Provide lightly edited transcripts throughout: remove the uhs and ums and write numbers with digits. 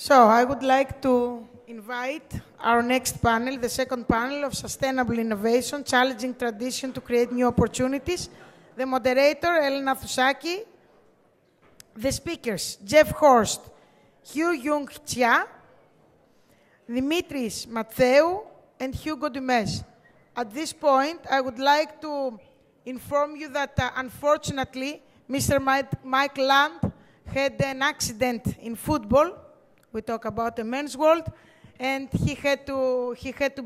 So I would like to invite our next panel, the second panel of Sustainable Innovation, Challenging Tradition to Create New Opportunities. The moderator, Helena Athoussaki. The speakers, Horst, Yoong, Chia, Dimitrios, Mattheou, and Hugo. At this point, I would like to inform you that, unfortunately, Mr. Mike Land had an accident in football. We talk about the men's world, and he had to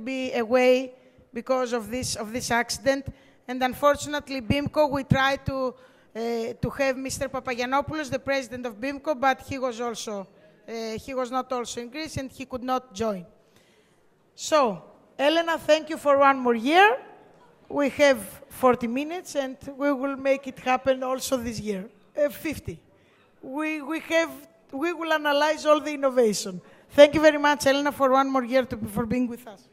be away because of this accident. And unfortunately, BIMCO, we tried to have Mr. Papagiannopoulos, the president of BIMCO, but he was not also in Greece, and he could not join. So, Helena, thank you for one more year. We have 40 minutes, and we will make it happen also this year. 50. We will analyze all the innovation. Thank you very much, Helena, for one more year for being with us.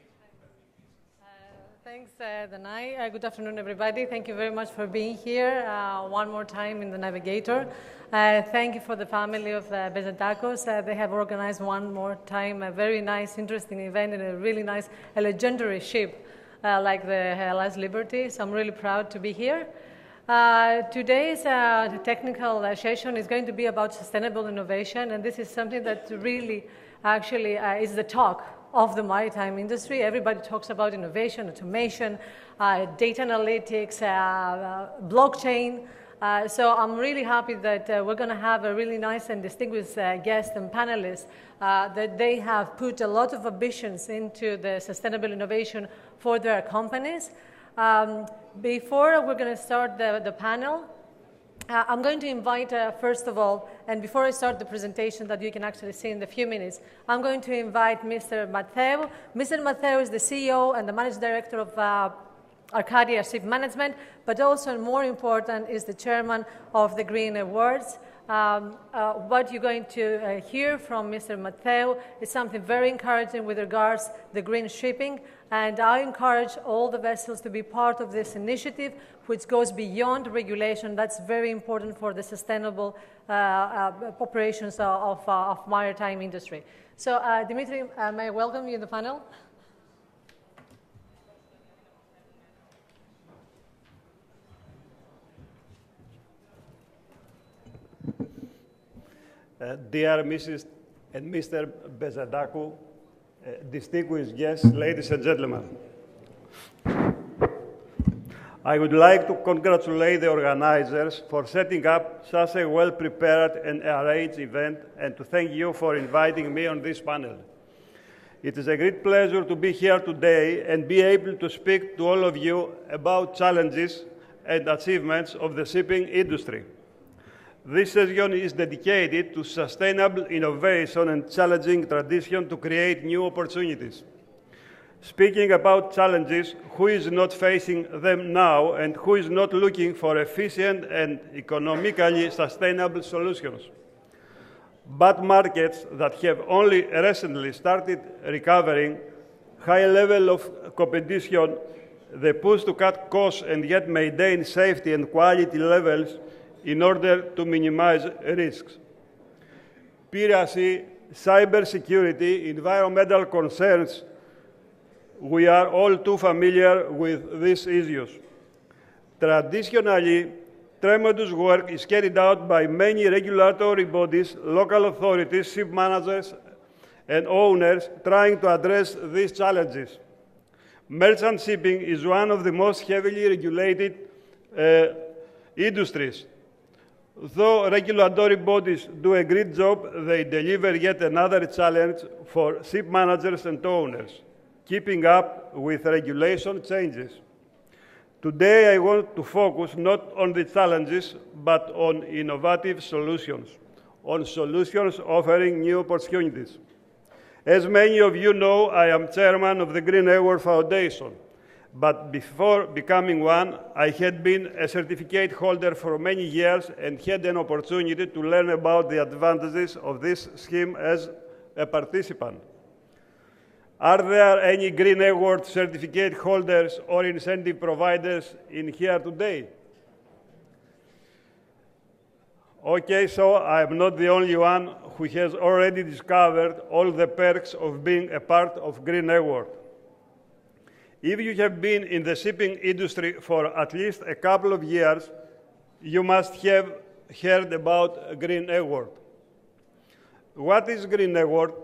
Thanks, Danai. Good afternoon, everybody. Thank you very much for being here one more time in the Navigator. Thank you for the family of Bezentakos. They have organized one more time a very nice, interesting event in a really nice, a legendary ship like the Hellas Liberty. So I'm really proud to be here. Today's technical session is going to be about sustainable innovation, and this is something that really actually is the talk of the maritime industry. Everybody talks about innovation, automation, data analytics, blockchain. So I'm really happy that we're going to have a really nice and distinguished guest and panelists that they have put a lot of ambitions into the sustainable innovation for their companies. Before we're going to start the panel, I'm going to invite, first of all, and before I start the presentation that you can actually see in a few minutes, I'm going to invite Mr. Mattheou. Mr. Mattheou is the CEO and the Managing Director of ARCADIA SHIPMANAGEMENT, but also more important is the Chairman of the Green Awards. What you're going to hear from Mr. Mattheou is something very encouraging with regards to the green shipping, and I encourage all the vessels to be part of this initiative, which goes beyond regulation. That's very important for the sustainable operations of maritime industry. So, Dimitri, may I welcome you in the panel? Dear Mrs. and Mr. Bezentakos, distinguished guests, ladies and gentlemen. I would like to congratulate the organizers for setting up such a well-prepared and arranged event, and to thank you for inviting me on this panel. It is a great pleasure to be here today and be able to speak to all of you about challenges and achievements of the shipping industry. This session is dedicated to sustainable innovation and challenging tradition to create new opportunities. Speaking about challenges, who is not facing them now and who is not looking for efficient and economically sustainable solutions? But markets that have only recently started recovering, high level of competition, the push to cut costs and yet maintain safety and quality levels in order to minimize risks. Piracy, cybersecurity, environmental concerns, we are all too familiar with these issues. Traditionally, tremendous work is carried out by many regulatory bodies, local authorities, ship managers, and owners trying to address these challenges. Merchant shipping is one of the most heavily regulated industries. Though regulatory bodies do a great job, they deliver yet another challenge for ship managers and owners, keeping up with regulation changes. Today, I want to focus not on the challenges, but on innovative solutions, on solutions offering new opportunities. As many of you know, I am chairman of the Green Award Foundation. But before becoming one, I had been a certificate holder for many years and had an opportunity to learn about the advantages of this scheme as a participant. Are there any Green Award certificate holders or incentive providers in here today? Okay, so I am not the only one who has already discovered all the perks of being a part of Green Award. If you have been in the shipping industry for at least a couple of years, you must have heard about Green Award. What is Green Award?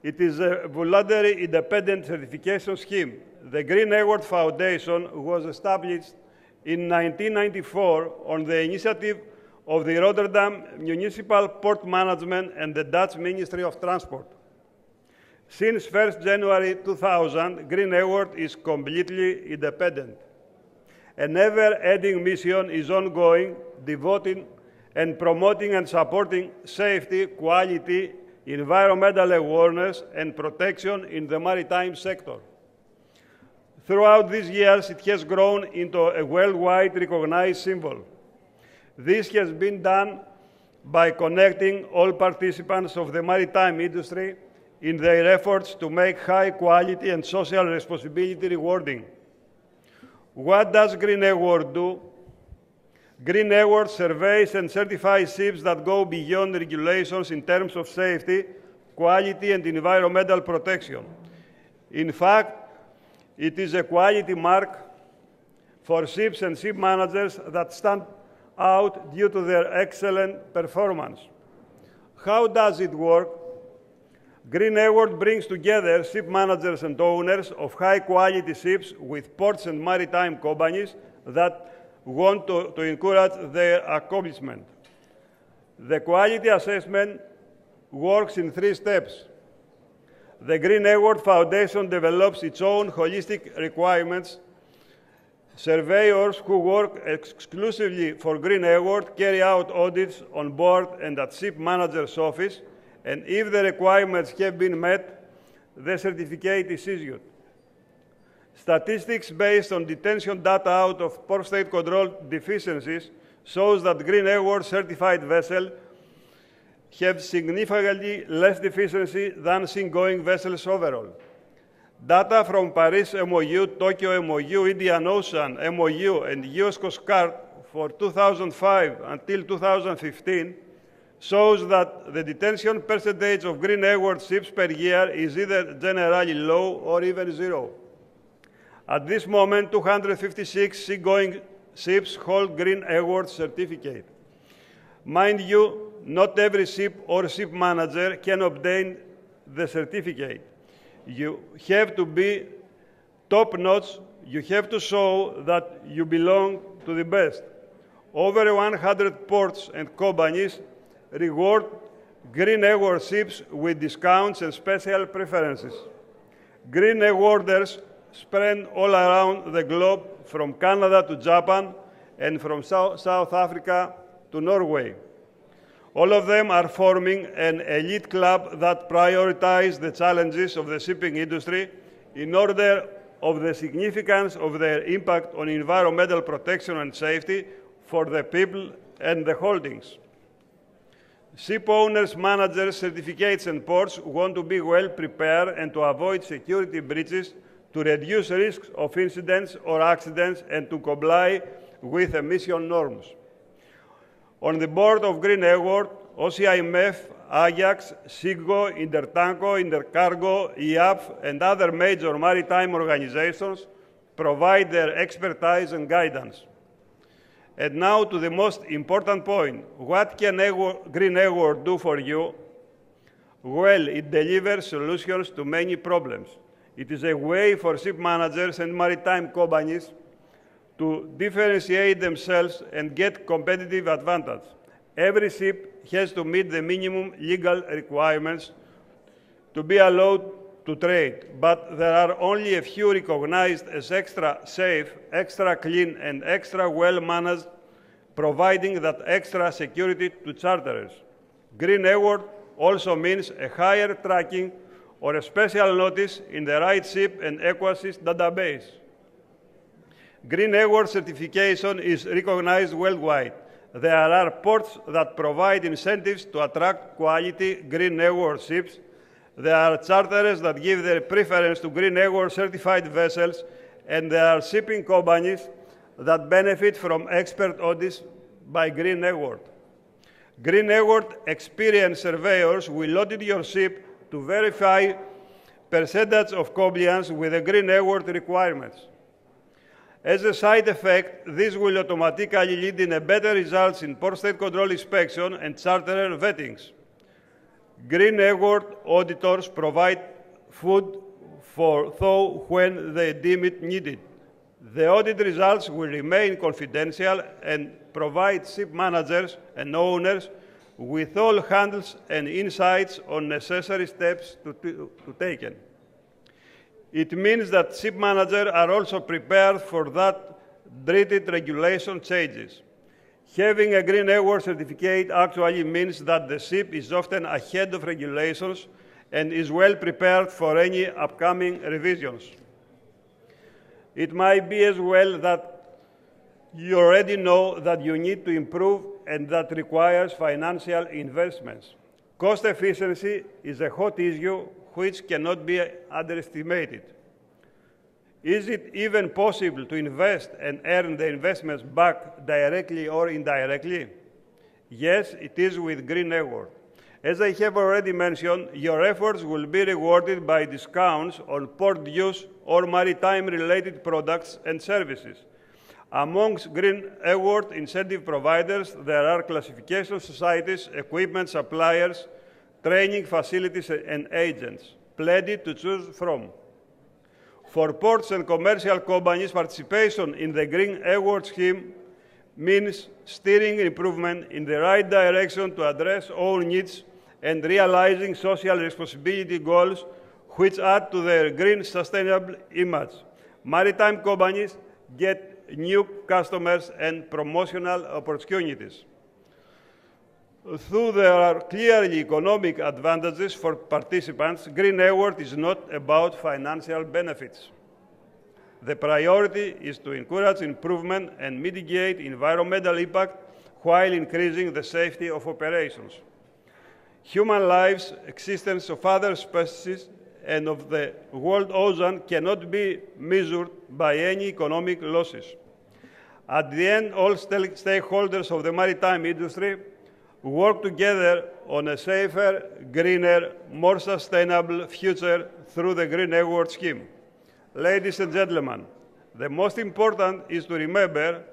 It is a voluntary independent certification scheme. The Green Award Foundation was established in 1994 on the initiative of the Rotterdam Municipal Port Management and the Dutch Ministry of Transport. Since 1st January 2000, Green Award is completely independent. A never-ending mission is ongoing, devoting and promoting and supporting safety, quality, environmental awareness, and protection in the maritime sector. Throughout these years, it has grown into a worldwide recognized symbol. This has been done by connecting all participants of the maritime industry in their efforts to make high quality and social responsibility rewarding. What does Green Award do? Green Award surveys and certifies ships that go beyond regulations in terms of safety, quality, and environmental protection. In fact, it is a quality mark for ships and ship managers that stand out due to their excellent performance. How does it work? Green Award brings together ship managers and owners of high-quality ships with ports and maritime companies that want to encourage their accomplishment. The quality assessment works in 3 steps. The Green Award Foundation develops its own holistic requirements. Surveyors who work exclusively for Green Award carry out audits on board and at ship manager's office, and if the requirements have been met, the certificate is issued. Statistics based on detention data out of port state control deficiencies shows that Green Award certified vessels have significantly less deficiency than seagoing vessels overall. Data from Paris MOU, Tokyo MOU, Indian Ocean MOU, and US Coast Guard for 2005 until 2015 shows that the detention percentage of Green Award ships per year is either generally low or even 0. At this moment, 256 seagoing ships hold Green Award certificate. Mind you, not every ship or ship manager can obtain the certificate. You have to be top-notch. You have to show that you belong to the best. Over 100 ports and companies reward Green Award ships with discounts and special preferences. Green Awarders spread all around the globe, from Canada to Japan and from South Africa to Norway. All of them are forming an elite club that prioritizes the challenges of the shipping industry in order of the significance of their impact on environmental protection and safety for the people and the holdings. Ship owners, managers, certificates, and ports want to be well prepared and to avoid security breaches, to reduce risks of incidents or accidents, and to comply with emission norms. On the board of Green Award, OCIMF, Ajax, Hugo, Intertanko, Intercargo, IAF, and other major maritime organizations provide their expertise and guidance. And now to the most important point. What can Green Award do for you? Well, it delivers solutions to many problems. It is a way for ship managers and maritime companies to differentiate themselves and get competitive advantage. Every ship has to meet the minimum legal requirements to be allowed to trade, but there are only a few recognized as extra safe, extra clean, and extra well managed, providing that extra security to charterers. Green Award also means a higher tracking or a special notice in the right ship and Equasys database. Green Award certification is recognized worldwide. There are ports that provide incentives to attract quality Green Award ships. There are charterers that give their preference to Green Award certified vessels, and there are shipping companies that benefit from expert audits by Green Award. Green Award experienced surveyors will audit your ship to verify percentage of compliance with the Green Award requirements. As a side effect, this will automatically lead in a better results in port state control inspection and charterer vettings. Green Award auditors provide food for thought when they deem it needed. The audit results will remain confidential and provide ship managers and owners with all handles and insights on necessary steps to taken. It means that ship managers are also prepared for that dreaded regulation changes. Having a Green Award certificate actually means that the ship is often ahead of regulations and is well prepared for any upcoming revisions. It might be as well that you already know that you need to improve and that requires financial investments. Cost efficiency is a hot issue which cannot be underestimated. Is it even possible to invest and earn the investments back directly or indirectly? Yes, it is with Green Award. As I have already mentioned, your efforts will be rewarded by discounts on port use or maritime-related products and services. Amongst Green Award incentive providers, there are classification societies, equipment suppliers, training facilities, and agents. Plenty to choose from. For ports and commercial companies, participation in the Green Award scheme means steering improvement in the right direction to address all needs and realizing social responsibility goals which add to their green sustainable image. Maritime companies get new customers and promotional opportunities. Though there are clearly economic advantages for participants, Green Award is not about financial benefits. The priority is to encourage improvement and mitigate environmental impact while increasing the safety of operations. Human lives, existence of other species, and of the world ocean cannot be measured by any economic losses. At the end, all stakeholders of the maritime industry work together on a safer, greener, more sustainable future through the Green Award scheme. Ladies and gentlemen, the most important is to remember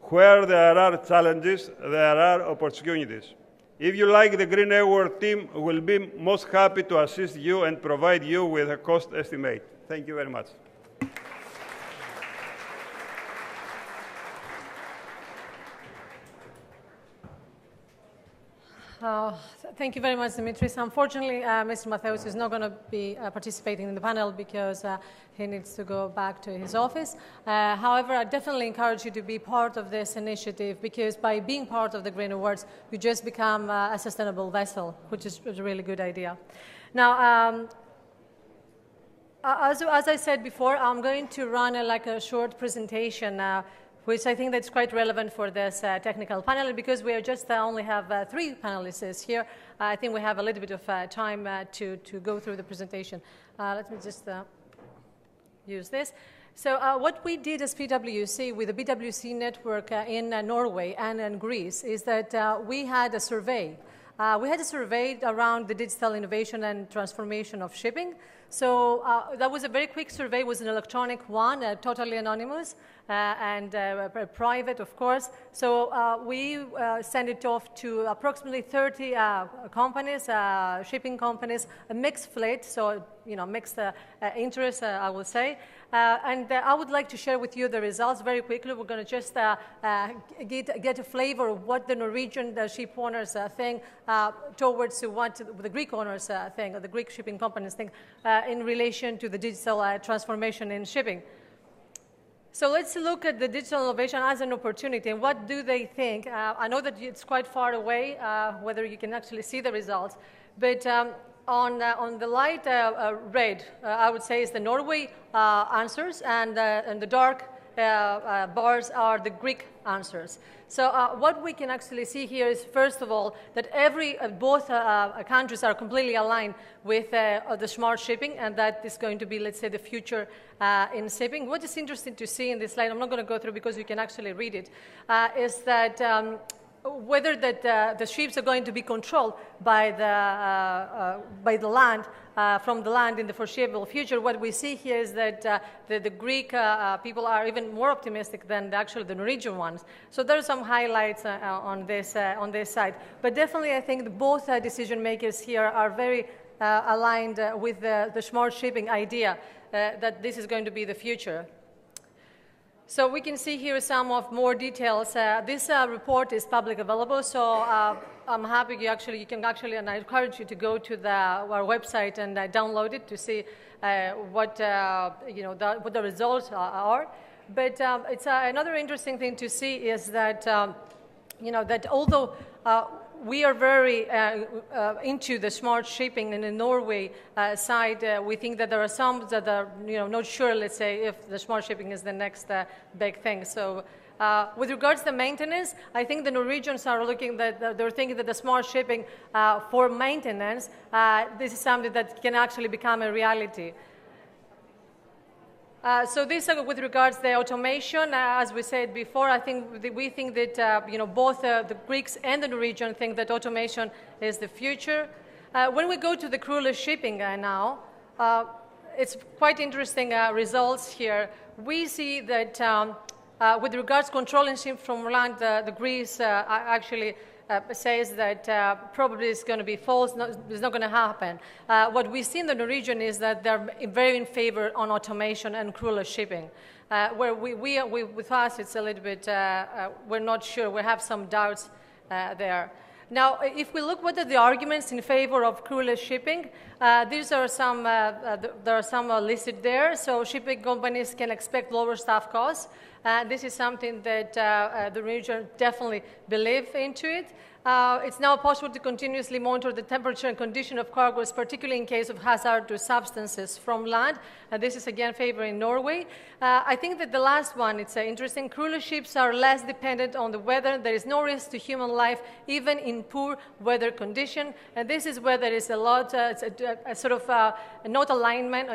where there are challenges, there are opportunities. If you like, the Green Award team will be most happy to assist you and provide you with a cost estimate. Thank you very much. Thank you very much, Dimitrios. Unfortunately, Mr. Mattheou is not going to be participating in the panel because he needs to go back to his office. However, I definitely encourage you to be part of this initiative because by being part of the Green Awards, you just become a sustainable vessel, which is a really good idea. Now, as I said before, I'm going to run a short presentation which I think that's quite relevant for this technical panel because we just only have 3 panelists here. I think we have a little bit of time to go through the presentation. Let me just use this. So what we did as PwC with the BWC network in Norway and in Greece is that we had a survey. We had a survey around the digital innovation and transformation of shipping. So that was a very quick survey. It was an electronic one, totally anonymous and private, of course. So we sent it off to approximately 30 companies, shipping companies, a mixed fleet, so mixed interests, I will say. And I would like to share with you the results very quickly. We're going to just get a flavor of what the Norwegian ship owners think towards what the Greek owners think, or the Greek shipping companies think in relation to the digital transformation in shipping. So let's look at the digital innovation as an opportunity. And what do they think? I know that it's quite far away, whether you can actually see the results. But on the light red, I would say is the Norway answers, and the dark bars are the Greek answers. So what we can actually see here is, first of all, that both countries are completely aligned with the smart shipping, and that is going to be, let's say, the future in shipping. What is interesting to see in this slide, I'm not going to go through because you can actually read it, is that whether that the ships are going to be controlled by the land, from the land in the foreseeable future. What we see here is that the Greek people are even more optimistic than the Norwegian ones. So there are some highlights on this side. But definitely, I think both decision makers here are very aligned with the smart shipping idea, that this is going to be the future. So we can see here some of more details. This report is public available, so I'm happy you can actually, and I encourage you to go to our website and download it to see what the results are. But it's another interesting thing to see is that that although we are very into the smart shipping, and in Norway side, we think that there are some that are not sure, let's say, if the smart shipping is the next big thing. So with regards to maintenance, I think the Norwegians are looking that they're thinking that the smart shipping for maintenance, this is something that can actually become a reality. So this, with regards to the automation, as we said before, I think we think that both the Greeks and the Norwegians think that automation is the future. When we go to the crewless shipping now, it's quite interesting results here. We see that with regards to controlling ships from land, the Greece actually says that probably it's going to be false, it's not going to happen. What we see in the Norwegian is that they're very in favor on automation and crewless shipping. Where with us, it's a little bit, we're not sure, we have some doubts there. Now, if we look what are the arguments in favor of crewless shipping, these are some, there are some listed there. So shipping companies can expect lower staff costs. This is something that the region definitely believe into it. It's now possible to continuously monitor the temperature and condition of cargoes, particularly in case of hazardous substances from land. This is again favoring Norway. I think that the last one, it's interesting. Crewless ships are less dependent on the weather. There is no risk to human life, even in poor weather condition. And this is where there is a lot, it's a sort of not alignment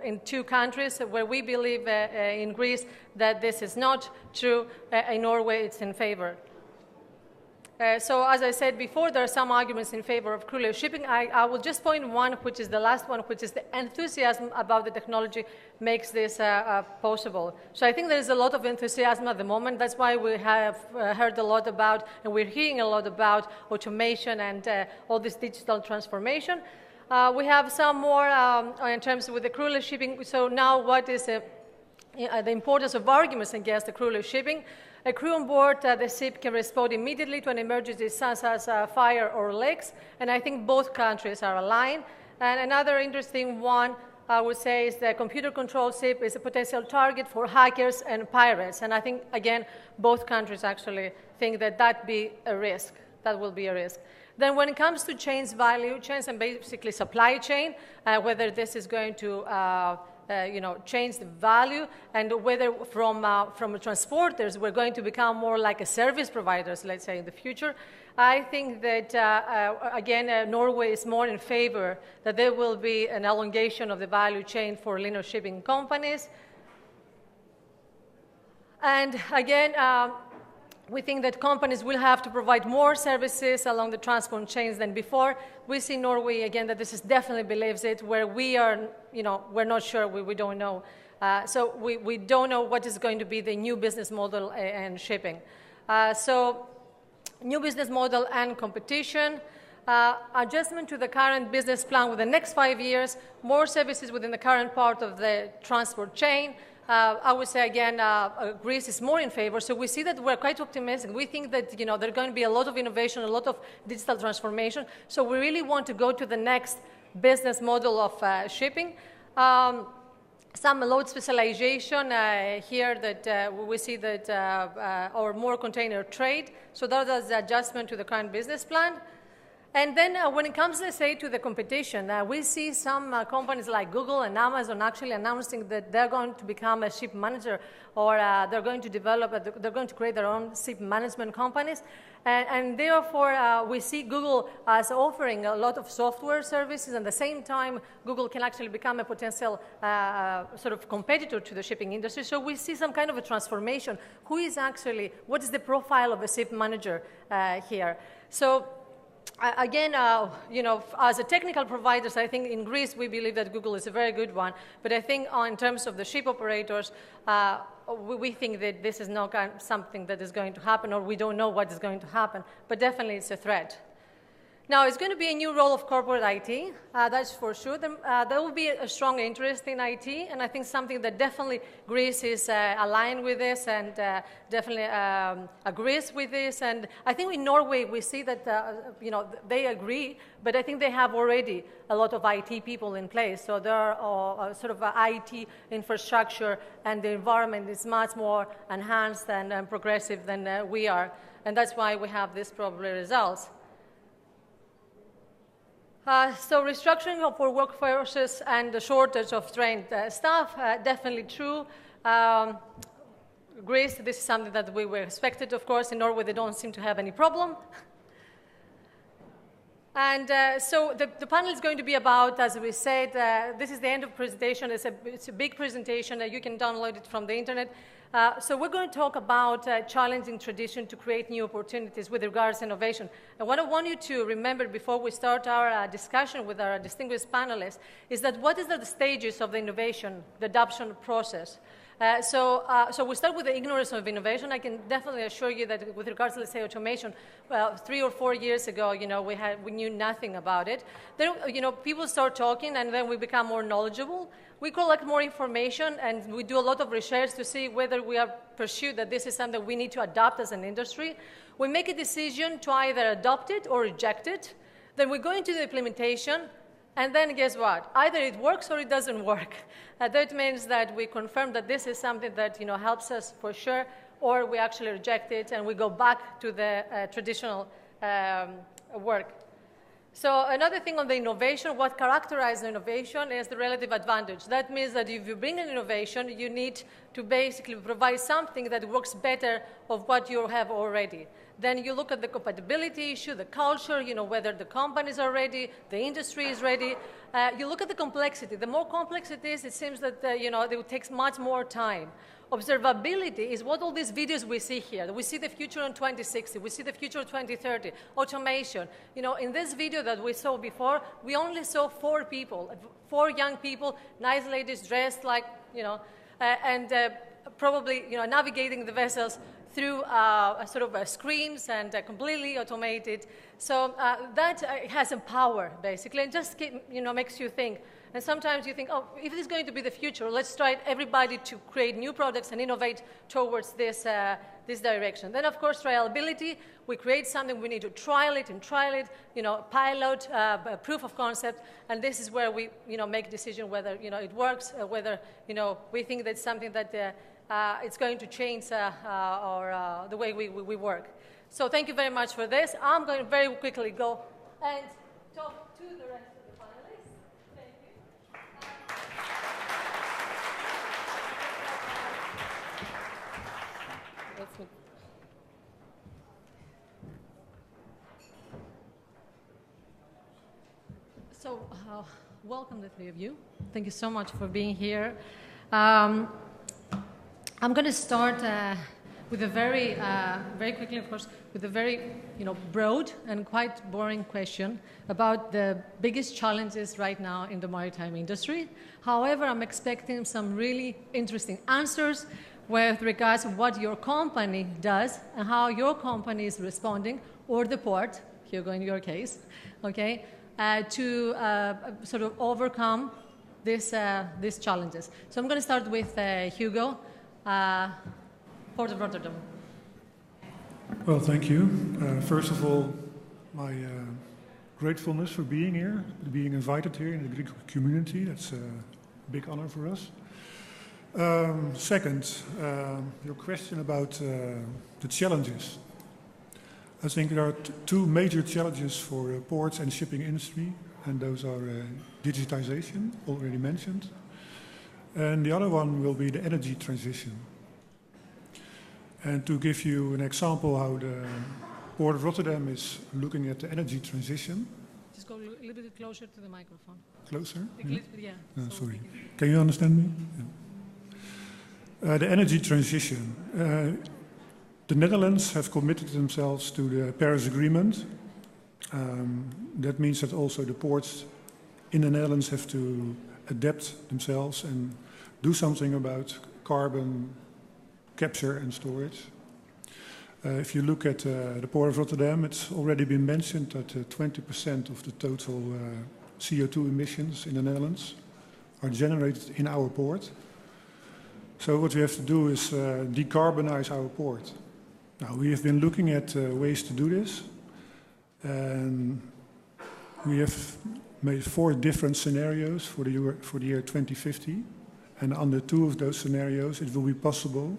in two countries, where we believe in Greece that this is not true. In Norway, it's in favor. So as I said before, there are some arguments in favor of crewless shipping. I will just point one, which is the last one, which is the enthusiasm about the technology makes this possible. So I think there is a lot of enthusiasm at the moment. That's why we have heard a lot about, and we're hearing a lot about automation and all this digital transformation. We have some more in terms with the crewless shipping. So now what is the importance of arguments against the crewless shipping? A crew on board the ship can respond immediately to an emergency such as fire or leaks, and I think both countries are aligned. And another interesting one, I would say, is the computer-controlled ship is a potential target for hackers and pirates, and I think, again, both countries actually think that that be a risk. That will be a risk. Then when it comes to chains value chains and basically supply chain, whether this is going to change the value, and whether from transporters we're going to become more like a service providers, let's say, in the future. I think that, again, Norway is more in favor that there will be an elongation of the value chain for linear shipping companies. And again, we think that companies will have to provide more services along the transport chains than before. We see Norway, again, that this is definitely believes it, where we are, we're not sure, we don't know. So we don't know what is going to be the new business model and shipping. So new business model and competition, adjustment to the current business plan with the next 5 years, more services within the current part of the transport chain. I would say, again, Greece is more in favor. So we see that we're quite optimistic. We think that, there are going to be a lot of innovation, a lot of digital transformation. So we really want to go to the next business model of shipping. Some load specialization here that we see that, or more container trade. So that is the adjustment to the current business plan. And then when it comes, let's say, to the competition, we see some companies like Google and Amazon actually announcing that they're going to become a ship manager, or they're going to develop, they're going to create their own ship management companies. And therefore, we see Google as offering a lot of software services, and at the same time, Google can actually become a potential sort of competitor to the shipping industry. So we see some kind of a transformation. Who is actually, what is the profile of a ship manager here? So again, you know, as a technical providers, I think in Greece we believe that Google is a very good one. But I think in terms of the ship operators, we think that this is not something that is going to happen, or we don't know what is going to happen. But definitely it's a threat. Now, it's going to be a new role of corporate IT, that's for sure. There will be a strong interest in IT, and I think something that definitely Greece is aligned with this and definitely agrees with this. And I think in Norway we see that you know, they agree, but I think they have already a lot of IT people in place. So there are sort of IT infrastructure, and the environment is much more enhanced and progressive than we are. And that's why we have these probably results. So restructuring for workforces and the shortage of trained staff, definitely true. Greece, this is something that we were expected, of course. In Norway, they don't seem to have any problem. And so the panel is going to be about, as we said, this is the end of presentation. It's a big presentation. You can download it from the internet. So we're going to talk about challenging tradition to create new opportunities with regards to innovation. And what I want you to remember before we start our discussion with our distinguished panelists is that what is the stages of the innovation, the adoption process? So we start with the ignorance of innovation. I can definitely assure you that with regards to, let's say, automation, 3 or 4 years ago, you know, we knew nothing about it. Then, you know, people start talking, and then we become more knowledgeable. We collect more information, and we do a lot of research to see whether we are pursued that this is something we need to adopt as an industry. We make a decision to either adopt it or reject it. Then we go into the implementation. And then guess what? Either it works or it doesn't work. That means that we confirm that this is something that, you know, helps us for sure, or we actually reject it and we go back to the traditional work. So another thing on the innovation, what characterizes innovation is the relative advantage. That means that if you bring an innovation, you need to basically provide something that works better of what you have already. Then you look at the compatibility issue, the culture, you know, whether the companies are ready, the industry is ready. You look at the complexity. The more complex it is, it seems that, you know, it takes much more time. Observability is what all these videos we see here. We see the future in 2060. We see the future in 2030. Automation. You know, in this video that we saw before, we only saw 4 people, 4 young people, nice ladies dressed like, you know, and probably, you know, navigating the vessels through sort of screens and completely automated. So that has a power, basically, and just, you know, makes you think. And sometimes you think, oh, if this is going to be the future, let's try everybody to create new products and innovate towards this, this direction. Then, of course, trialability. We create something, we need to trial it, you know, pilot, proof of concept, and this is where we, you know, make a decision whether, you know, it works, whether, you know, we think that's something that it's going to change the way we work. So thank you very much for this. I'm going to very quickly go and talk to the rest of the panelists. Thank you. So welcome, the 3 of you. Thank you so much for being here. I'm going to start with a very quickly, of course, with a very, you know, broad and quite boring question about the biggest challenges right now in the maritime industry. However, I'm expecting some really interesting answers with regards to what your company does and how your company is responding, or the port, Hugo in your case, okay, to sort of overcome these challenges. So I'm going to start with Hugo. Port of Rotterdam. Well, thank you. First of all, my gratefulness for being here, being invited here in the Greek community. That's a big honor for us. Second, your question about the challenges. I think there are 2 major challenges for ports and shipping industry, and those are digitization, already mentioned. And the other one will be the energy transition. And to give you an example how Port of Rotterdam is looking at the energy transition. Just go a little bit closer to the microphone. Closer? Yeah. So sorry. Can you understand me? Yeah. The energy transition. The Netherlands have committed themselves to the Paris Agreement. That means that also the ports in the Netherlands have to adapt themselves and do something about carbon capture and storage. If you look at the Port of Rotterdam, it's already been mentioned that 20% of the total CO2 emissions in the Netherlands are generated in our port. So what we have to do is decarbonize our port. Now, we have been looking at ways to do this, and we have made 4 different scenarios for the year 2050, and under 2 of those scenarios it will be possible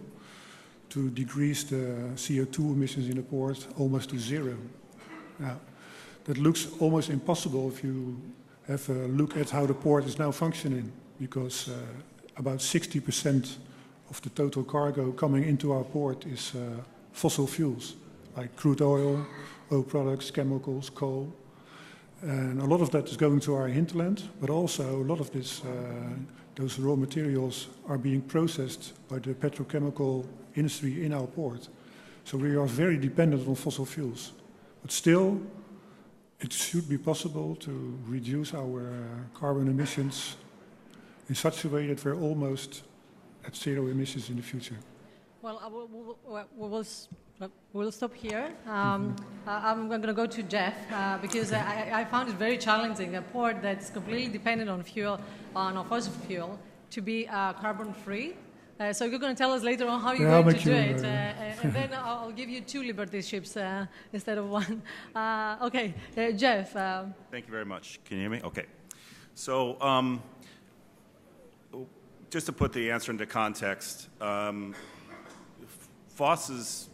to decrease the CO2 emissions in the port almost to 0. Now, that looks almost impossible if you have a look at how the port is now functioning, because about 60% of the total cargo coming into our port is fossil fuels, like crude oil, oil products, chemicals, coal. And a lot of that is going to our hinterland, but also a lot of this, those raw materials are being processed by the petrochemical industry in our port. So we are very dependent on fossil fuels. But still, it should be possible to reduce our carbon emissions in such a way that we're almost at 0 emissions in the future. Well, we'll stop here. I'm going to go to Jeff because I found it very challenging, a port that's completely dependent on fuel, on fossil fuel, to be carbon-free. So you're going to tell us later on how you're going to do it, and then I'll give you 2 Liberty ships instead of 1. Okay, Jeff. Thank you very much. Can you hear me? Okay. So just to put the answer into context, FOSS's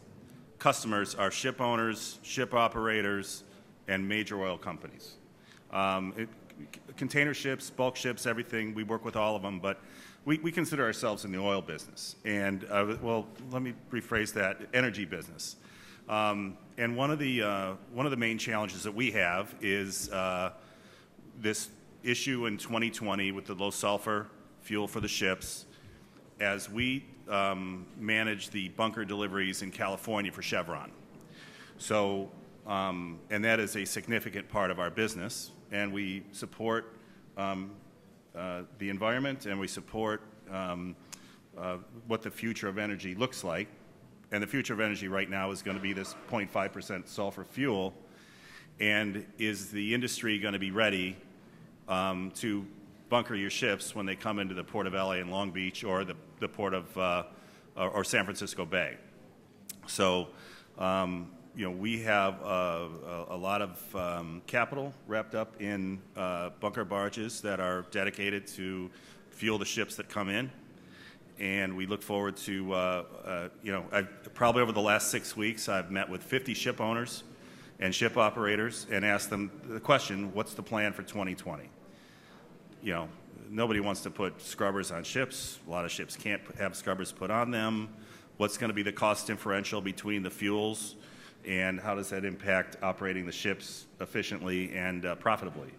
customers are ship owners, ship operators, and major oil companies. Container ships, bulk ships, everything, we work with all of them, but we consider ourselves in the oil business. And, well, let me rephrase that, energy business. And one of the main challenges that we have is this issue in 2020 with the low sulfur fuel for the ships, as we manage the bunker deliveries in California for Chevron. So, and that is a significant part of our business, and we support the environment, and we support what the future of energy looks like. And the future of energy right now is going to be this 0.5% sulfur fuel. And is the industry going to be ready to bunker your ships when they come into the Port of LA and Long Beach, or the Port of or San Francisco Bay? So, you know, we have a lot of capital wrapped up in bunker barges that are dedicated to fuel the ships that come in. And we look forward to, you know, probably over the last 6 weeks, I've met with 50 ship owners and ship operators and asked them the question, what's the plan for 2020? You know, nobody wants to put scrubbers on ships. A lot of ships can't have scrubbers put on them. What's going to be the cost differential between the fuels, and how does that impact operating the ships efficiently and profitably?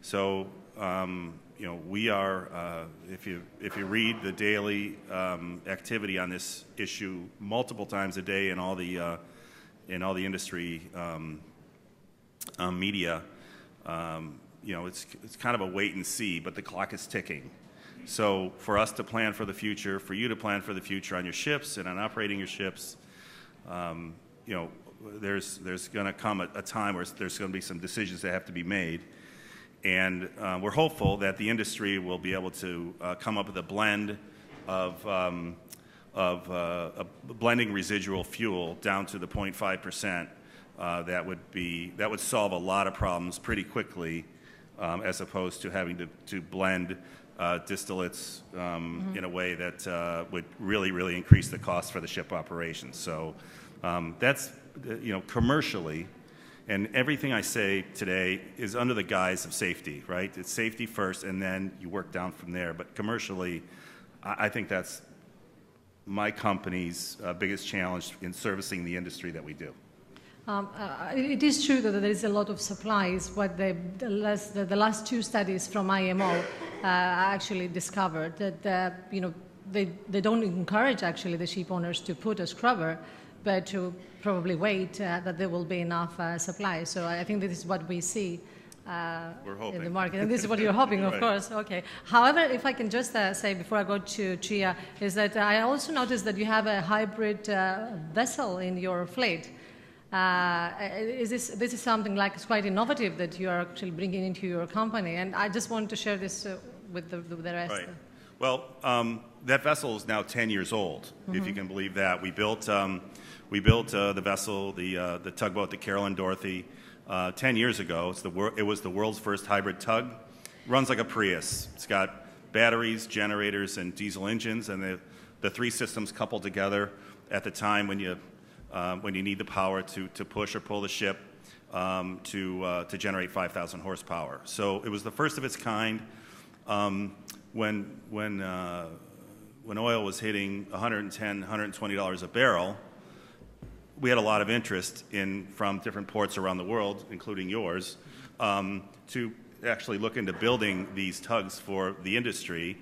So, you know, we are, if you read the daily activity on this issue multiple times a day in all the industry media, you know, it's kind of a wait and see, but the clock is ticking. So for us to plan for the future, for you to plan for the future on your ships and on operating your ships, you know, there's going to come a time where there's going to be some decisions that have to be made. And we're hopeful that the industry will be able to come up with a blend of blending residual fuel down to the 0.5%. That would solve a lot of problems pretty quickly, as opposed to having to blend distillates in a way that would really increase the cost for the ship operations. So that's, you know, commercially. And everything I say today is under the guise of safety, right? It's safety first, and then you work down from there. But commercially, I think that's my company's biggest challenge in servicing the industry that we do. It is true that there is a lot of supplies. What the last two studies from IMO actually discovered that they don't encourage actually the ship owners to put a scrubber, but to probably wait that there will be enough supply. So I think this is what we see in the market, and this is what you're hoping, of course. Okay. However, if I can just say before I go to Chia, is that I also noticed that you have a hybrid vessel in your fleet. This is something like it's quite innovative that you are actually bringing into your company, and I just want to share this with the rest. Right. Well, that vessel is now 10 years old, if you can believe that. We built the vessel, the tugboat, the Carolyn Dorothy, 10 years ago. It was the world's first hybrid tug. Runs like a Prius. It's got batteries, generators, and diesel engines, and the three systems coupled together at the time when you need the power to push or pull the ship to generate 5,000 horsepower. So it was the first of its kind. When oil was hitting $110, $120 a barrel, we had a lot of interest from different ports around the world, including yours, to actually look into building these tugs for the industry.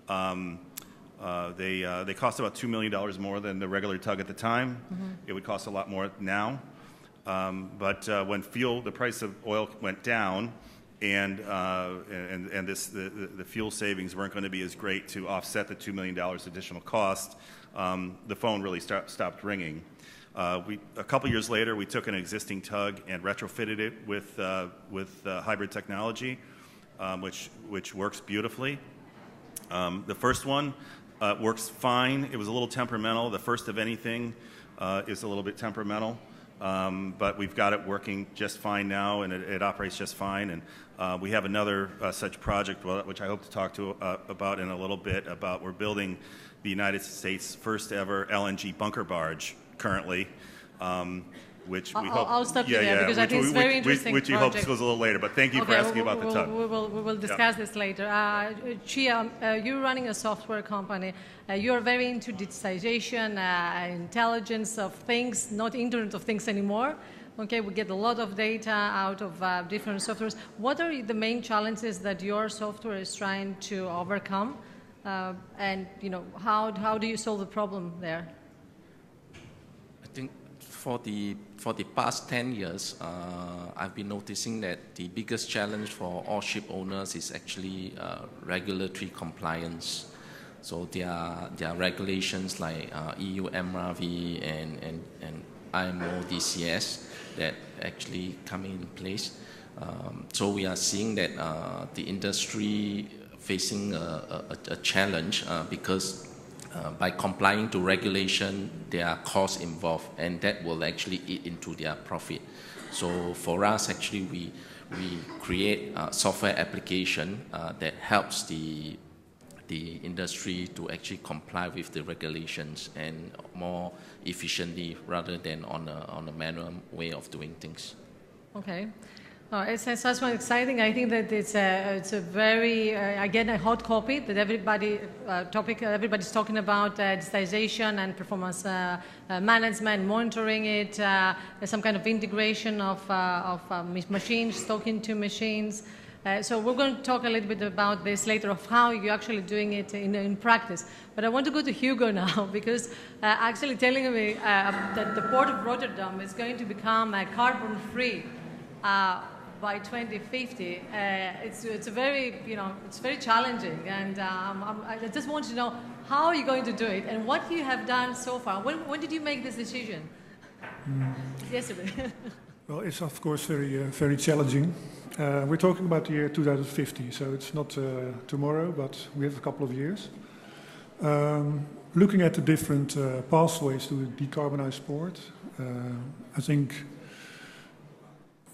They cost about $2 million more than the regular tug at the time. It would cost a lot more now. But when the price of oil went down, and the fuel savings weren't going to be as great to offset the $2 million additional cost, the phone really stopped ringing. A couple years later, we took an existing tug and retrofitted it with hybrid technology, which works beautifully. The first one works fine. It was a little temperamental. The first of anything is a little bit temperamental. But we've got it working just fine now, and it operates just fine. And we have another such project, which I hope to talk about in a little bit. We're building the United States' first ever LNG bunker barge currently, which we hope. I'll stop you there because I think it's very interesting. Which you hope goes a little later. But thank you for asking about the tug. We will discuss this later. Chia, you're running a software company. You're very into digitization, intelligence of things, not Internet of Things anymore. Okay, we get a lot of data out of different softwares. What are the main challenges that your software is trying to overcome? And how do you solve the problem there? I think for the past 10 years, I've been noticing that the biggest challenge for all ship owners is actually regulatory compliance. So there are regulations like EU MRV and IMO DCS that actually come in place. So we are seeing that the industry facing a challenge because by complying to regulation, there are costs involved, and that will actually eat into their profit. So for us, actually, we create a software application that helps the industry to actually comply with the regulations and more efficiently rather than on a manual way of doing things. Okay. It sounds quite exciting. I think that it's a very, again, a hot topic that everybody's talking about, digitization and performance management, monitoring it, some kind of integration of machines, talking to machines. So we're going to talk a little bit about this later, of how you're actually doing it in practice. But I want to go to Hugo now, because actually telling me that the port of Rotterdam is going to become carbon-free by 2050. It's a very, it's very challenging, and I just want to know how you're going to do it and what you have done so far. When did you make this decision? Yesterday. Well, it's of course very challenging. We're talking about the year 2050, so it's not tomorrow, but we have a couple of years. Looking at the different pathways to decarbonize port, I think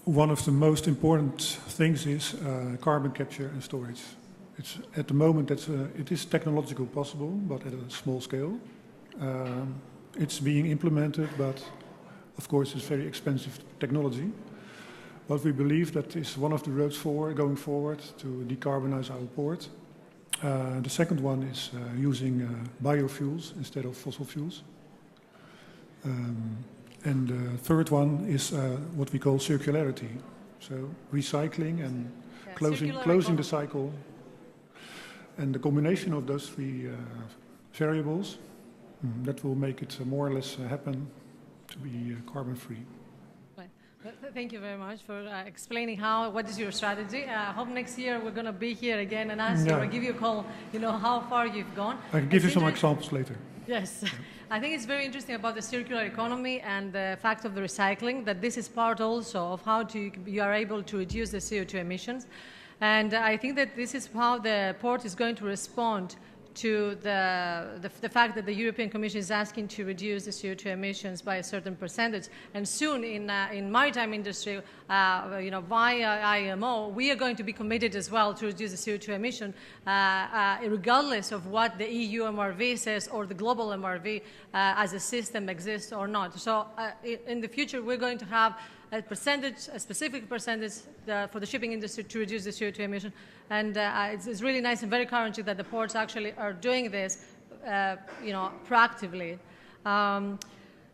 one of the most important things is carbon capture and storage. It's at the moment it is technologically possible, but at a small scale. It's being implemented, but of course it's very expensive technology. But we believe that is one of the roads going forward to decarbonize our port. The second one is using biofuels instead of fossil fuels. And the third one is what we call circularity. So recycling and closing the cycle. And the combination of those three variables, that will make it more or less happen to be carbon-free. Thank you very much for explaining what is your strategy. I hope next year we're going to be here again and ask you or give you a call, how far you've gone. I can give you some examples later. Yes. Yeah. I think it's very interesting about the circular economy and the fact of the recycling, that this is part also of how you are able to reduce the CO2 emissions. And I think that this is how the port is going to respond to the fact that the European Commission is asking to reduce the CO2 emissions by a certain percentage. And soon in maritime industry, via IMO, we are going to be committed as well to reduce the CO2 emission, regardless of what the EU MRV says or the global MRV as a system exists or not. So in the future, we're going to have a specific percentage for the shipping industry to reduce the CO2 emission. And it's really nice and very encouraging that the ports actually are doing this, proactively.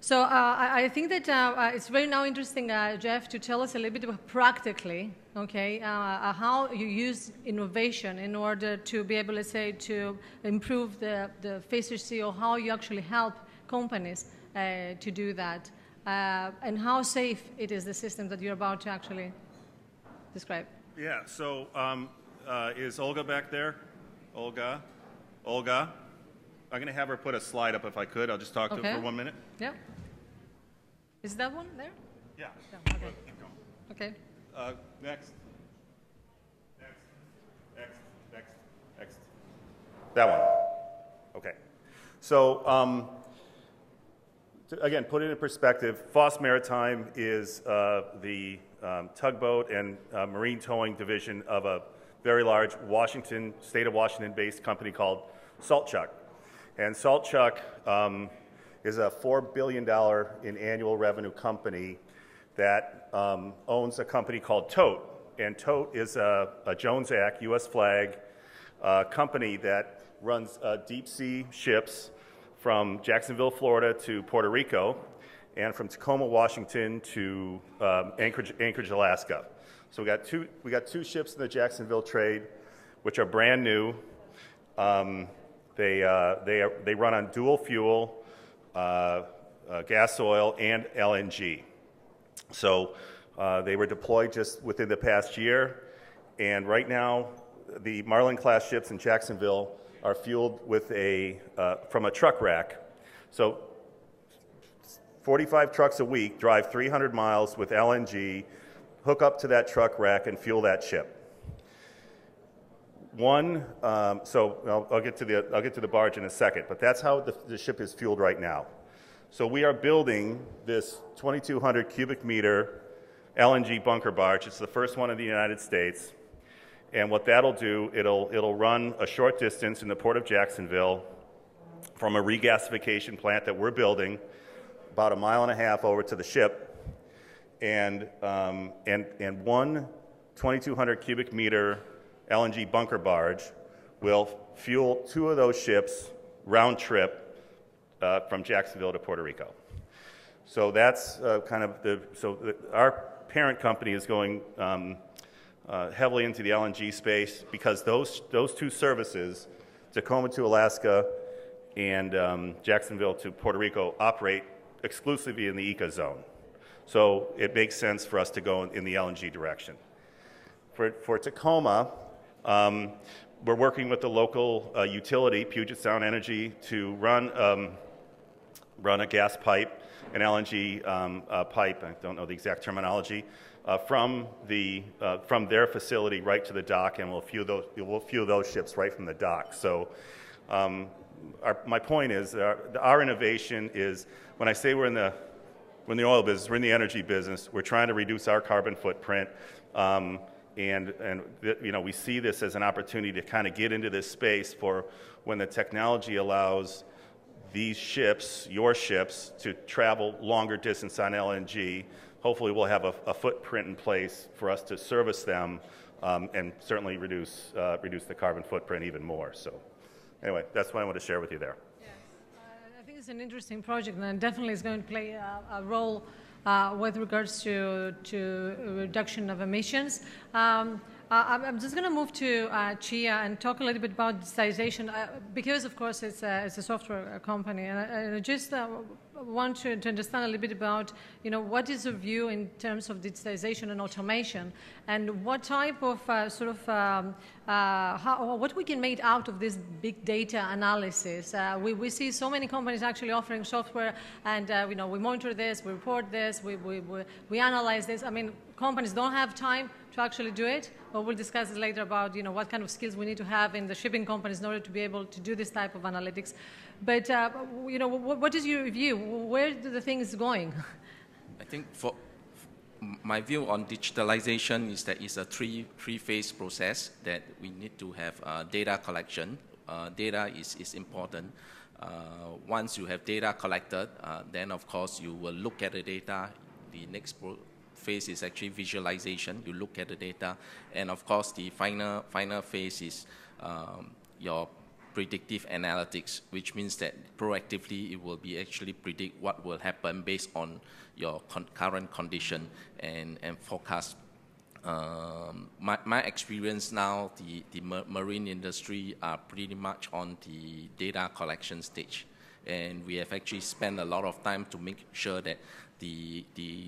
So I think that it's very now interesting, Jeff, to tell us a little bit about practically, how you use innovation in order to be able, let's say, to improve the efficiency, or how you actually help companies to do that. And how safe it is, the system that you're about to actually describe. Yeah, so is Olga back there? Olga? I'm going to have her put a slide up if I could. I'll just talk to her for 1 minute. Yeah. Is that one there? Yeah. Okay. Okay. Next. That one. Okay. So, again, put it in perspective, FOSS Maritime is the tugboat and marine towing division of a very large state of Washington-based company called Saltchuk. And Saltchuk is a $4 billion in annual revenue company that owns a company called Tote. And Tote is a Jones Act, U.S. flag company that runs deep sea ships from Jacksonville, Florida to Puerto Rico, and from Tacoma, Washington to Anchorage, Alaska. So we got two ships in the Jacksonville trade, which are brand new. They run on dual fuel, gas oil, and LNG. So they were deployed just within the past year, and right now the Marlin-class ships in Jacksonville are fueled with from a truck rack. So 45 trucks a week drive 300 miles with LNG, hook up to that truck rack, and fuel that ship. So I'll get to the barge in a second, but that's how the ship is fueled right now. So we are building this 2,200 cubic meter LNG bunker barge. It's the first one in the United States. And what that'll do, it'll run a short distance in the port of Jacksonville from a regasification plant that we're building, about 1.5 miles over to the ship. And one 2,200 cubic meter LNG bunker barge will fuel 2 of those ships round trip from Jacksonville to Puerto Rico. So that's our parent company is going heavily into the LNG space because those 2 services, Tacoma to Alaska and Jacksonville to Puerto Rico, operate exclusively in the ECA zone. So it makes sense for us to go in the LNG direction. For Tacoma, we're working with the local utility, Puget Sound Energy, to run a gas pipe, an LNG pipe, I don't know the exact terminology, from their facility right to the dock, and we'll fuel those ships right from the dock. So my point is our innovation is, when I say we're in the oil business, we're in the energy business, we're trying to reduce our carbon footprint, and we see this as an opportunity to kind of get into this space for when the technology allows these ships, your ships, to travel longer distance on LNG. Hopefully we'll have a footprint in place for us to service them and certainly reduce the carbon footprint even more. So anyway, that's what I want to share with you there. Yes. I think it's an interesting project, and definitely is going to play a role with regards to reduction of emissions. I'm just going to move to Chia and talk a little bit about digitization, because, of course, it's a software company, and I just want to understand a little bit about, what is your view in terms of digitization and automation, and what type of what we can make out of this big data analysis. We see so many companies actually offering software, and we monitor this, we report this, we analyze this. I mean, companies don't have time to actually do it, but we'll discuss it later about what kind of skills we need to have in the shipping companies in order to be able to do this type of analytics. But what is your view? Where do the things going? I think for my view on digitalization is that it's a three-phase process that we need to have data collection. Data is important. Once you have data collected, then of course you will look at the data. The next phase is actually visualization. You look at the data, and of course the final phase is your predictive analytics, which means that proactively it will be actually predict what will happen based on your current condition and forecast. My experience now, the marine industry are pretty much on the data collection stage, and we have actually spent a lot of time to make sure that the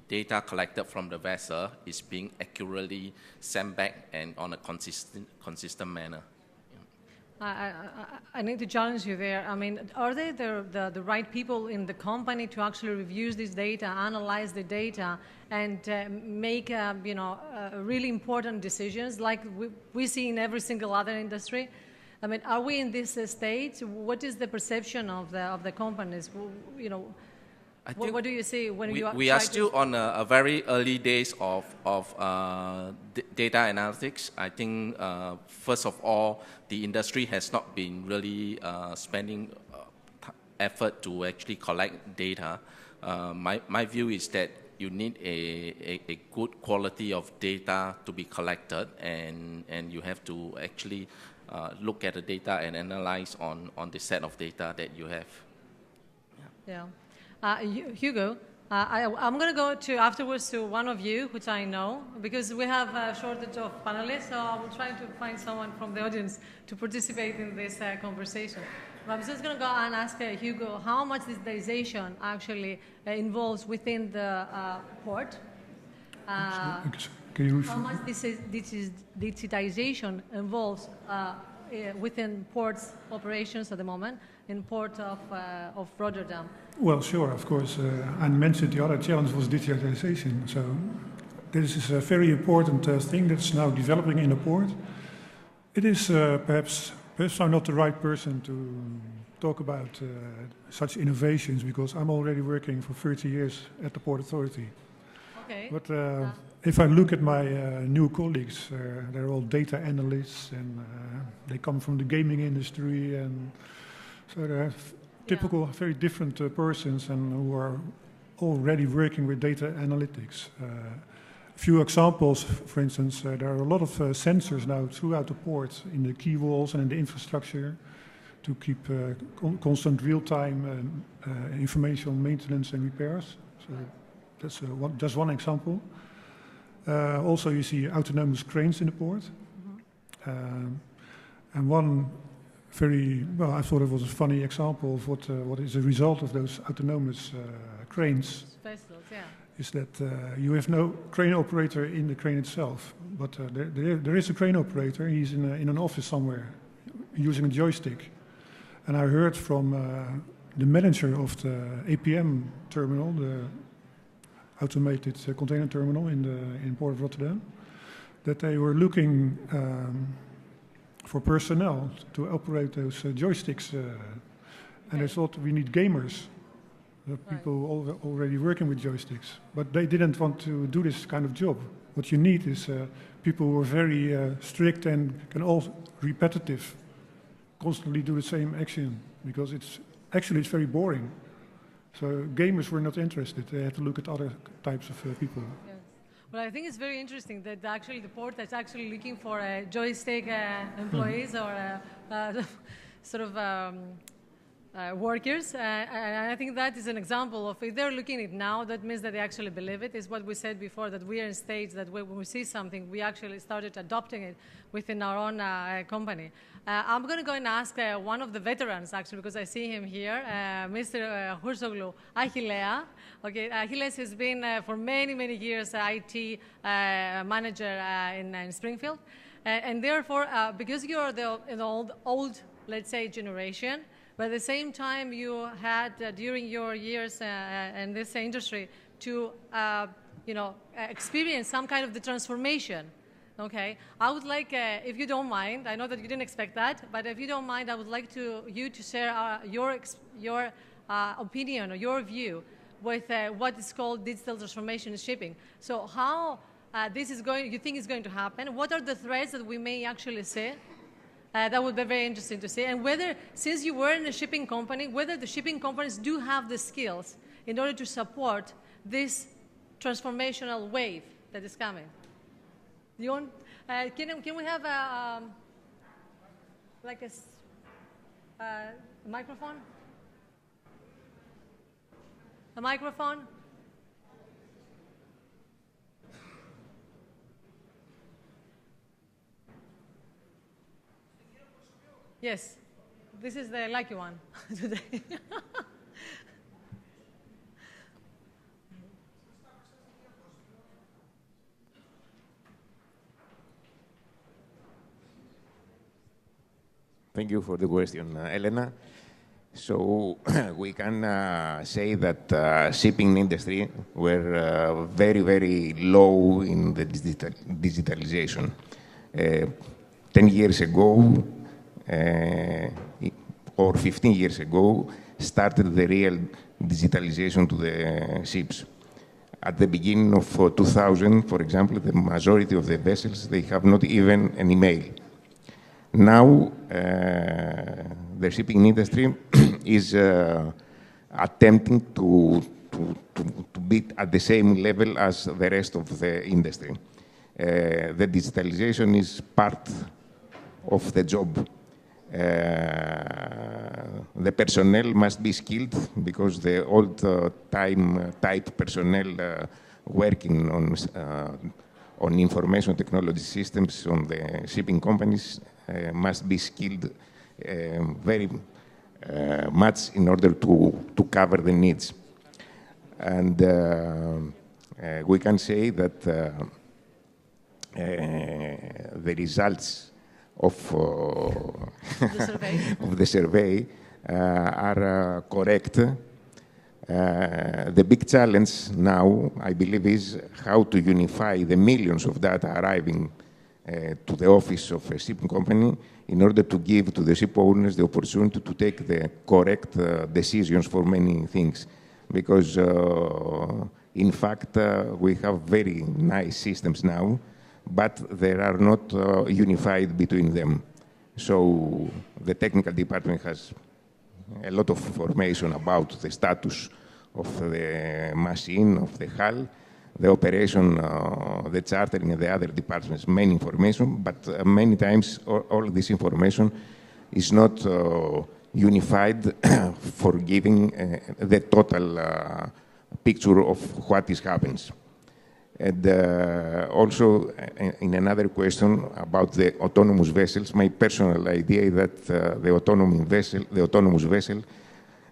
data collected from the vessel is being accurately sent back and on a consistent manner. I need to challenge you there. I mean, are they the right people in the company to actually review this data, analyze the data, and make really important decisions like we see in every single other industry? I mean, are we in this stage? What is the perception of the companies? What do you see when we are still on a very early days of data analytics. I think first of all, the industry has not been really spending effort to actually collect data. My view is that you need a good quality of data to be collected, and you have to actually look at the data and analyze on the set of data that you have. Yeah. Hugo, I'm going to go afterwards to one of you, which I know, because we have a shortage of panelists, so I will try to find someone from the audience to participate in this conversation. But I'm just going to go and ask Hugo how much digitization actually involves within the port. How much digitization involves within ports operations at the moment in port of Rotterdam? Well, sure, of course. I mentioned the other challenge was digitalization. So this is a very important thing that's now developing in the port. It is perhaps I'm not the right person to talk about such innovations because I'm already working for 30 years at the Port Authority. Okay. But if I look at my new colleagues, they're all data analysts and they come from the gaming industry, and so they're typical, very different persons and who are already working with data analytics. A few examples, for instance, there are a lot of sensors now throughout the port in the quay walls and in the infrastructure to keep constant real-time information on maintenance and repairs. So that's just one example. Also, you see autonomous cranes in the port. And one I thought it was a funny example of what is the result of those autonomous cranes. Vessels, yeah. Is that you have no crane operator in the crane itself, but there is a crane operator. He's in an office somewhere using a joystick. And I heard from the manager of the APM terminal, the automated container terminal in Port of Rotterdam, that they were looking for personnel to operate those joysticks. And they thought we need gamers, people already working with joysticks. But they didn't want to do this kind of job. What you need is people who are very strict and can all repetitive, constantly do the same action, because it's very boring. So gamers were not interested. They had to look at other types of people. Yes. Well, I think it's very interesting that actually the port is actually looking for joystick employees or sort of workers. And I think that is an example of, if they're looking at it now, that means that they actually believe it. It's what we said before, that we are in states that when we see something, we actually started adopting it within our own company. I'm going to go and ask one of the veterans, actually, because I see him here, Mr. Hursoglou Achillea. Okay, Achilles has been for many, many years IT manager in Springfield. And therefore, because you're the old, let's say, generation, but at the same time you had, during your years in this industry, to experience some kind of the transformation. Okay, I would like, if you don't mind, I know that you didn't expect that, but if you don't mind, I would like you to share your opinion or your view with what is called digital transformation in shipping. So how this is you think is going to happen? What are the threats that we may actually see? That would be very interesting to see. And whether, since you were in a shipping company, whether the shipping companies do have the skills in order to support this transformational wave that is coming. Yoong, can we have a microphone? A microphone? Yes, this is the lucky one today. Thank you for the question, Helena. So we can say that shipping industry were very, very low in the digitalization. 10 years ago, or 15 years ago, started the real digitalization to the ships. At the beginning of 2000, for example, the majority of the vessels, they have not even an email. Now, the shipping industry is attempting to be at the same level as the rest of the industry. The digitalization is part of the job. The personnel must be skilled because the old-time type personnel working on information technology systems on the shipping companies must be skilled very much in order to cover the needs. And we can say that the results of the survey are correct. The big challenge now, I believe, is how to unify the millions of data arriving to the office of a shipping company in order to give to the ship owners the opportunity to take the correct decisions for many things. Because, in fact, we have very nice systems now, but they are not unified between them. So the technical department has a lot of information about the status of the machine, of the hull, the operation, the chartering, and the other departments, many information, but many times all this information is not unified for giving the total picture of what happens. And also, in another question about the autonomous vessels, my personal idea is that the autonomous vessel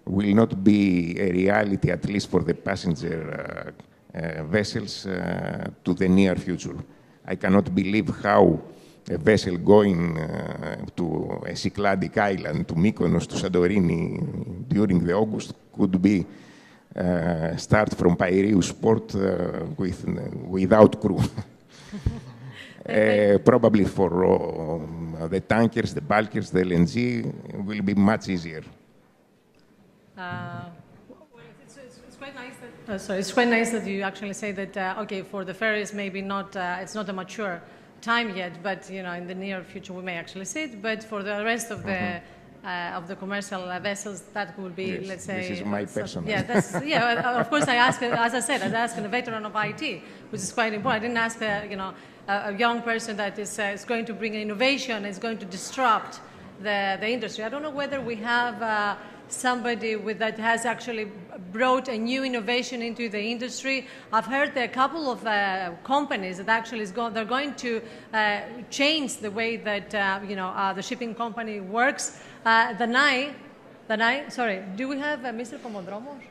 will not be a reality, at least for the passenger vessels, to the near future. I cannot believe how a vessel going to a Cycladic island, to Mykonos, to Santorini during the August could be start from Piraeus port without crew. Probably for the tankers, the bulkers, the LNG will be much easier. It's quite nice that. It's quite nice that you actually say that. Okay, for the ferries, maybe not. It's not a mature time yet, but in the near future we may actually see it. But for the rest of the commercial vessels, that will be, yes, let's say. This is my personal. Yeah, of course, I asked, as I said, I asked a veteran of IT, which is quite important. I didn't ask, a young person that is going to bring innovation, is going to disrupt the industry. I don't know whether we have somebody that has actually brought a new innovation into the industry. I've heard a couple of companies that actually they're going to change the way that the shipping company works. Sorry, do we have Mr. Komodromos?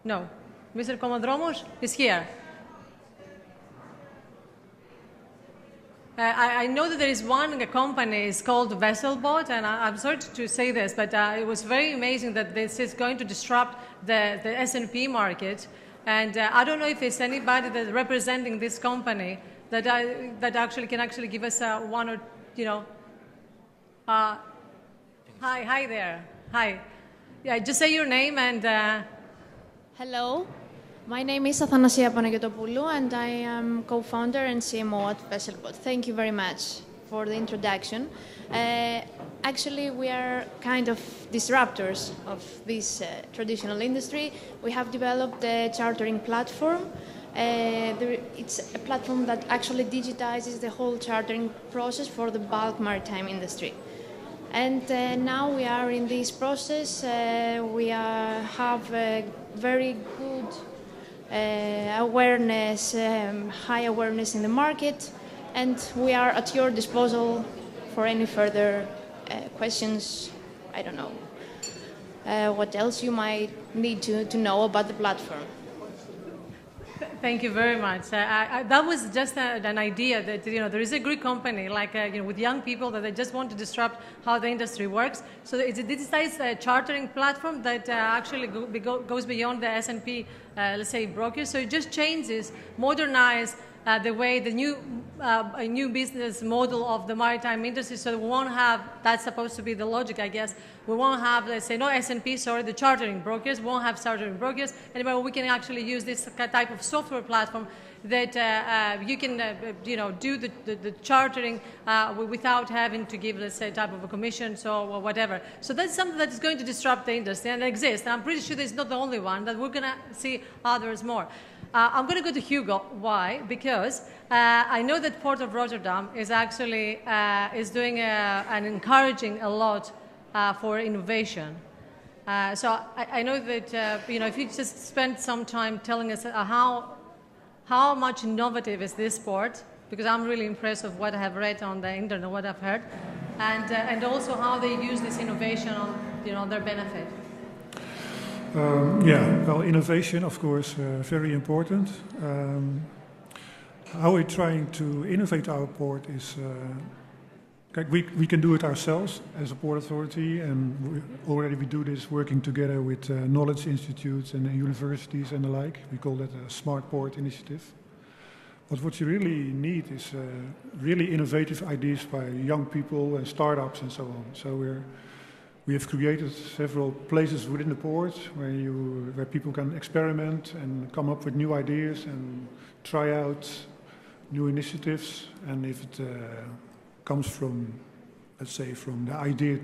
No, Mr. Komodromos is here. I know that there is one company, it's called Vesselbot, and I'm sorry to say this, but it was very amazing that this is going to disrupt the S&P market. And I don't know if there's anybody that's representing this company that actually can give us one or, hi there. Hi. Yeah, just say your name and... Hello. My name is Athoussaki, and I am co-founder and CMO at Vesselbot. Thank you very much for the introduction. Actually, we are kind of disruptors of this traditional industry. We have developed a chartering platform. It's a platform that actually digitizes the whole chartering process for the bulk maritime industry. And now we are in this process. We have a very good awareness, high awareness in the market, and we are at your disposal for any further questions. I don't know what else you might need to know about the platform. Thank you very much. That was just an idea that there is a Greek company with young people that they just want to disrupt how the industry works. So it's a digitized chartering platform that actually goes beyond the S&P, let's say, brokers. So it just changes, modernize the way the new business model of the maritime industry. So we won't have, that's supposed to be the logic, I guess. We won't have, let's say, no S&P, sorry, the chartering brokers. We won't have chartering brokers. Anyway, we can actually use this type of software platform that you can, do the chartering without having to give, let's say, type of a commission or whatever. So that's something that is going to disrupt the industry and exists. And I'm pretty sure this is not the only one, that we're going to see others more. I'm going to go to Hugo. Why? Because I know that Port of Rotterdam is actually is doing and encouraging a lot for innovation. So I know that if you just spend some time telling us how much innovative is this port, because I'm really impressed with what I have read on the internet, what I've heard, and also how they use this innovation on their benefit. Well, innovation, of course, very important. How we're trying to innovate our port is, we can do it ourselves as a port authority, and we do this working together with knowledge institutes and universities and the like. We call that a smart port initiative. But what you really need is really innovative ideas by young people and startups and so on. So we have created several places within the port where people can experiment and come up with new ideas and try out new initiatives. And if it comes from, let's say, from the idea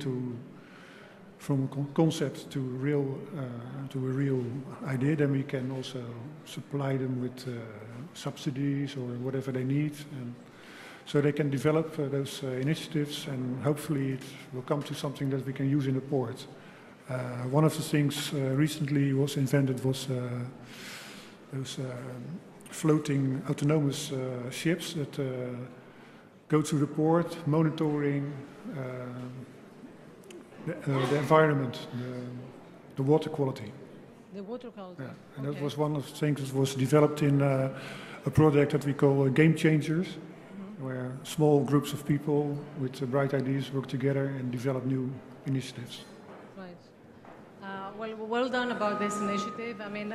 from a concept to a real idea, then we can also supply them with subsidies or whatever they need. And so they can develop those initiatives, and hopefully it will come to something that we can use in the port. One of the things recently was invented was those floating autonomous ships that go to the port, monitoring the environment, the water quality. The water quality. Yeah. And that was one of the things that was developed in a project that we call Game Changers, where small groups of people with bright ideas work together and develop new initiatives. Right. Well done about this initiative. I mean,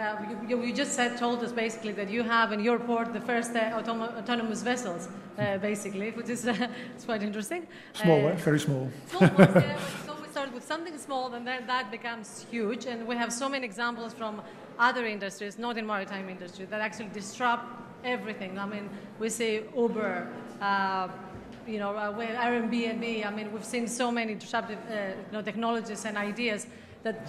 you just told us basically that you have in your port the first autonomous vessels, basically, which is it's quite interesting. Small, very small. Small ones, yeah, so we start with something small, and then that becomes huge. And we have so many examples from other industries, not in maritime industry, that actually disrupt everything. I mean, we see Uber, Airbnb. I mean, we've seen so many disruptive technologies and ideas that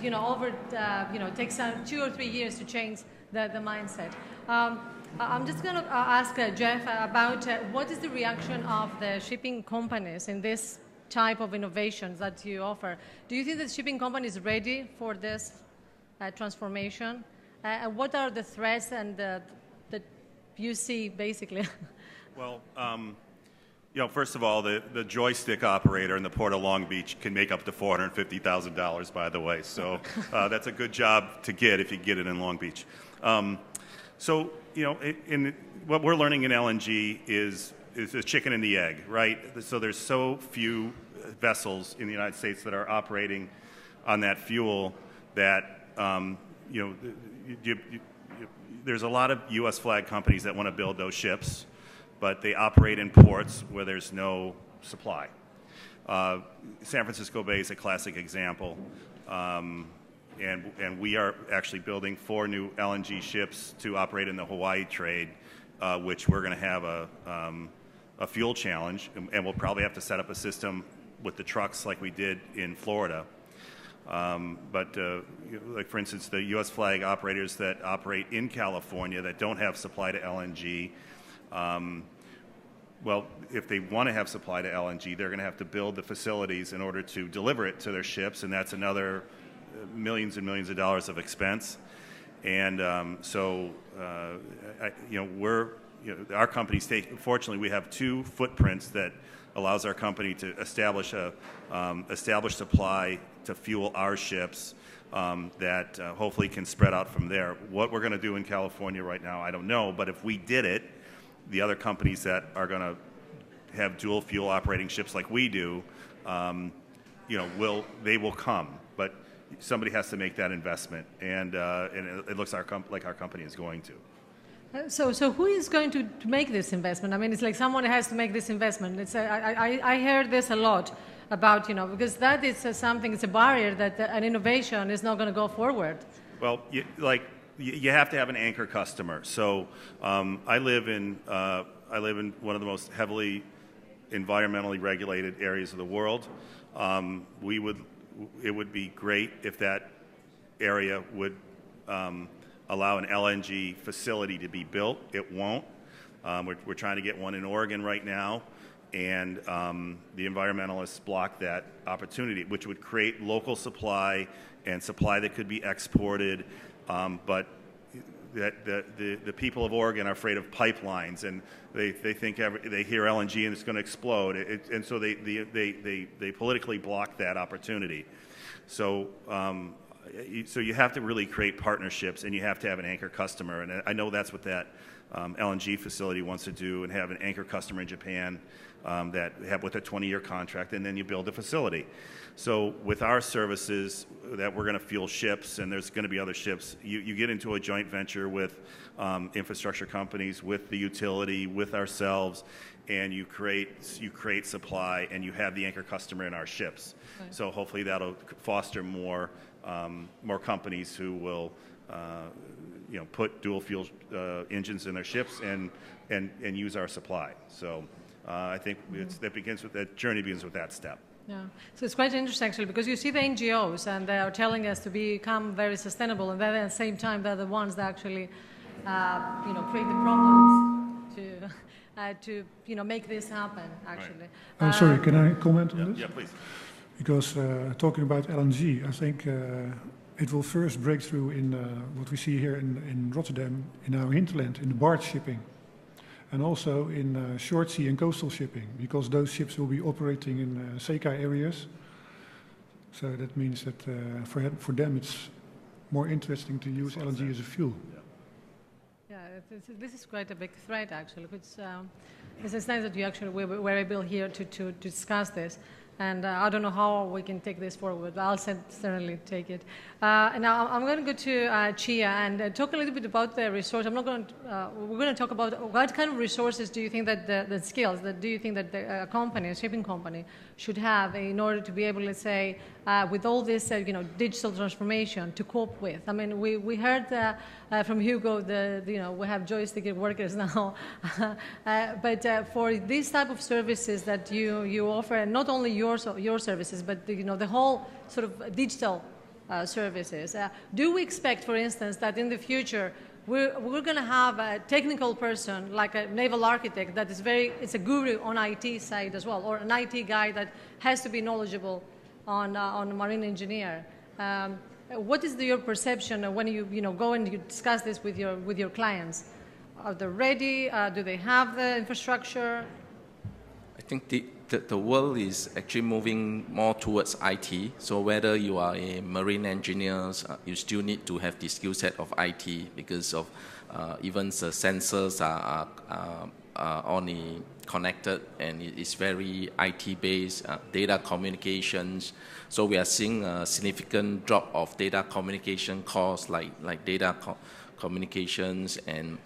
takes 2 or 3 years to change the mindset. I'm just going to ask Jeff about what is the reaction of the shipping companies in this type of innovations that you offer. Do you think the shipping company is ready for this transformation? And what are the threats and that you see, basically? Well, you know, first of all, the joystick operator in the Port of Long Beach can make up to $450,000, by the way. So that's a good job to get if you get it in Long Beach. So, you know, what we're learning in LNG is the chicken and the egg, right? So there's so few vessels in the United States that are operating on that fuel that, you know, there's a lot of U.S. flag companies that want to build those ships, but they operate in ports where there's no supply. San Francisco Bay is a classic example. And we are actually building 4 new LNG ships to operate in the Hawaii trade, which we're going to have a fuel challenge, and we'll probably have to set up a system with the trucks like we did in Florida. Like for instance, the U.S. flag operators that operate in California that don't have supply to LNG, well, if they want to have supply to LNG, they're going to have to build the facilities in order to deliver it to their ships, and that's another millions and millions of dollars of expense. And you know, our company's fortunately, we have 2 footprints that allows our company to establish supply to fuel our ships that hopefully can spread out from there. What we're going to do in California right now, I don't know, but if we did it, the other companies that are going to have dual fuel operating ships like we do, you know, they will come. But somebody has to make that investment, and it looks like our company is going to. So who is going to make this investment? I mean, it's like someone has to make this investment. It's I heard this a lot about, you know, because that is something, it's a barrier that an innovation is not going to go forward. Well, you have to have an anchor customer. So I live in one of the most heavily environmentally regulated areas of the world. It would be great if that area would allow an LNG facility to be built. It won't. We're trying to get one in Oregon right now, and the environmentalists block that opportunity, which would create local supply and supply that could be exported. But the people of Oregon are afraid of pipelines, and they think they hear LNG and it's going to explode, and so they politically block that opportunity. So you have to really create partnerships, and you have to have an anchor customer, and I know that's what that LNG facility wants to do, and have an anchor customer in Japan that have with a 20-year contract, and then you build a facility. So with our services that we're going to fuel ships, and there's going to be other ships, you get into a joint venture with infrastructure companies, with the utility, with ourselves, and you create supply, and you have the anchor customer in our ships. Right. So hopefully that'll foster more companies who will put dual fuel engines in their ships and use our supply. So I think that journey begins with that step. Yeah, so it's quite interesting actually, because you see the NGOs and they are telling us to become very sustainable, and then at the same time they're the ones that actually, create the problems to make this happen. Actually. Right. Sorry, can I comment on this? Yeah, please. Because talking about LNG, I think it will first break through in what we see here in Rotterdam, in our hinterland, in the barge shipping, and also in short sea and coastal shipping, because those ships will be operating in SECA areas. So that means that for them it's more interesting to use LNG as a fuel. Yeah, this is quite a big threat actually. It's nice that you actually were able here to discuss this. And I don't know how we can take this forward, but I'll certainly take it. And now I'm going to go to Chia and talk a little bit about the resource. We're going to talk about what kind of resources do you think that the skills that do you think that a shipping company, should have in order to be able, let's say, with all this, digital transformation to cope with. I mean, we heard from Hugo we have joystick workers now, but for these type of services that you offer, not only your services, but the whole sort of digital services. Do we expect, for instance, that in the future we're going to have a technical person, like a naval architect, that is it's a guru on IT side as well, or an IT guy that has to be knowledgeable on marine engineer. What is your perception when you go and you discuss this with your clients? Are they ready? Do they have the infrastructure? I think the world is actually moving more towards IT. So whether you are a marine engineer, you still need to have the skill set of IT because of even the sensors are only connected and it's very IT-based, data communications. So we are seeing a significant drop of data communication costs like data communications and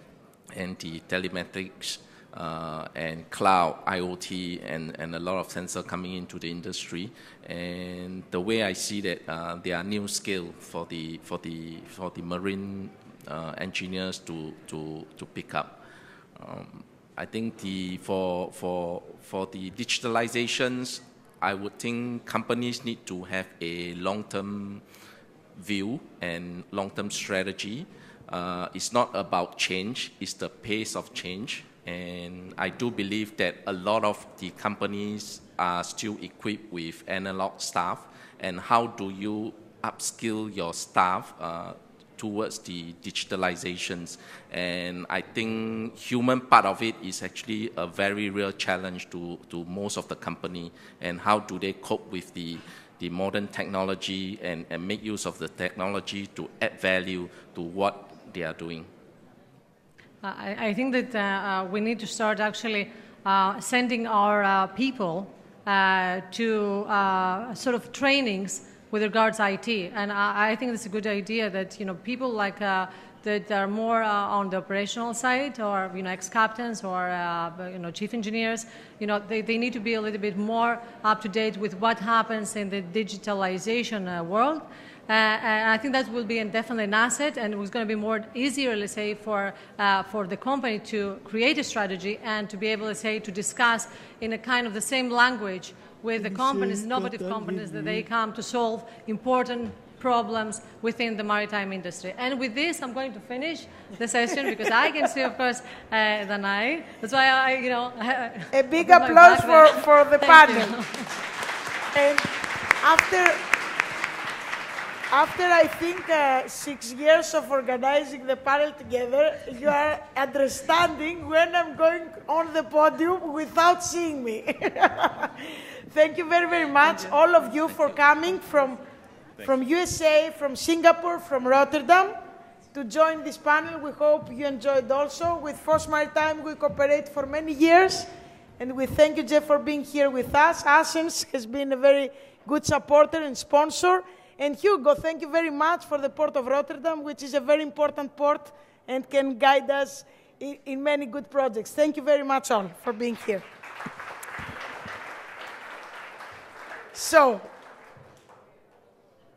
the telemetrics and cloud, IoT, and a lot of sensor coming into the industry. And the way I see that, there are new skills for the marine engineers to pick up. I think for the digitalizations, I would think companies need to have a long-term view and long-term strategy. It's not about change, it's the pace of change. And I do believe that a lot of the companies are still equipped with analog staff. And how do you upskill your staff towards the digitalizations? And I think human part of it is actually a very real challenge to most of the company. And how do they cope with the modern technology and make use of the technology to add value to what they are doing? I think that we need to start actually sending our people to sort of trainings with regards to IT. And I think it's a good idea that, people like that are more on the operational side, or, ex-captains or, chief engineers, they need to be a little bit more up to date with what happens in the digitalization world. And I think that will be definitely an asset, and it's going to be more easier, let's say, for the company to create a strategy and to be able, let's say, to discuss in a kind of the same language with the companies, innovative companies, that they come to solve important problems within the maritime industry. And with this, I'm going to finish the session because I can see, of course, Danai. That's why a big applause for the panel. And after I think 6 years of organizing the panel together, you are understanding when I'm going on the podium without seeing me. Thank you very, very much, all of you, for coming from USA, from Singapore, from Rotterdam, to join this panel. We hope you enjoyed also. With FOSS Maritime, we cooperate for many years, and we thank you, Jeff, for being here with us. ASCENZ has been a very good supporter and sponsor. And Hugo, thank you very much for the Port of Rotterdam, which is a very important port and can guide us in many good projects. Thank you very much all for being here. So,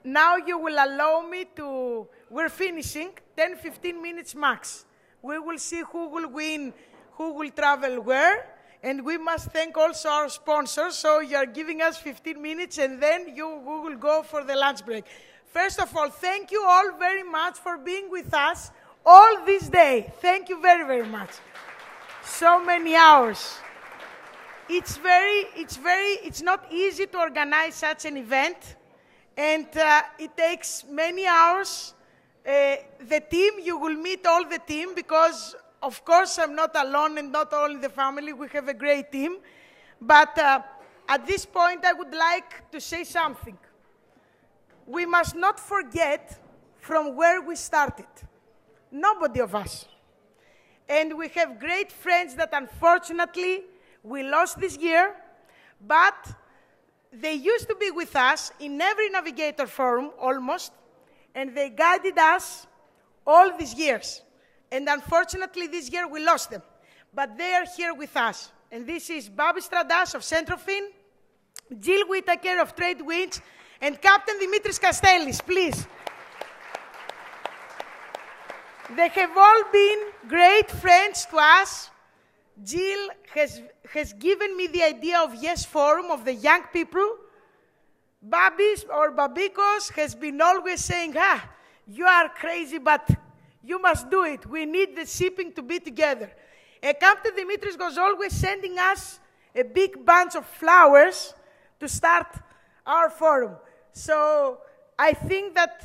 now you will allow me to, we're finishing, 10-15 minutes max. We will see who will win, who will travel where. And we must thank also our sponsors. So you are giving us 15 minutes, and then we will go for the lunch break. First of all, thank you all very much for being with us all this day. Thank you very, very much. So many hours. It's not easy to organize such an event, and it takes many hours. The team, you will meet all the team, because of course, I'm not alone and not all in the family. We have a great team. But at this point, I would like to say something. We must not forget from where we started. Nobody of us. And we have great friends that unfortunately we lost this year, but they used to be with us in every Navigator Forum, almost, and they guided us all these years. And unfortunately, this year we lost them. But they are here with us. And this is Bobby Stradas of Centrofin, Jill Whittaker of Trade Winds, and Captain Dimitrios Kastelis, please. They have all been great friends to us. Jill has given me the idea of Yes Forum, of the young people. Babis or Babikos has been always saying, you are crazy, but You must do it. We need the shipping to be together. Captain Dimitrios was always sending us a big bunch of flowers to start our forum. So I think that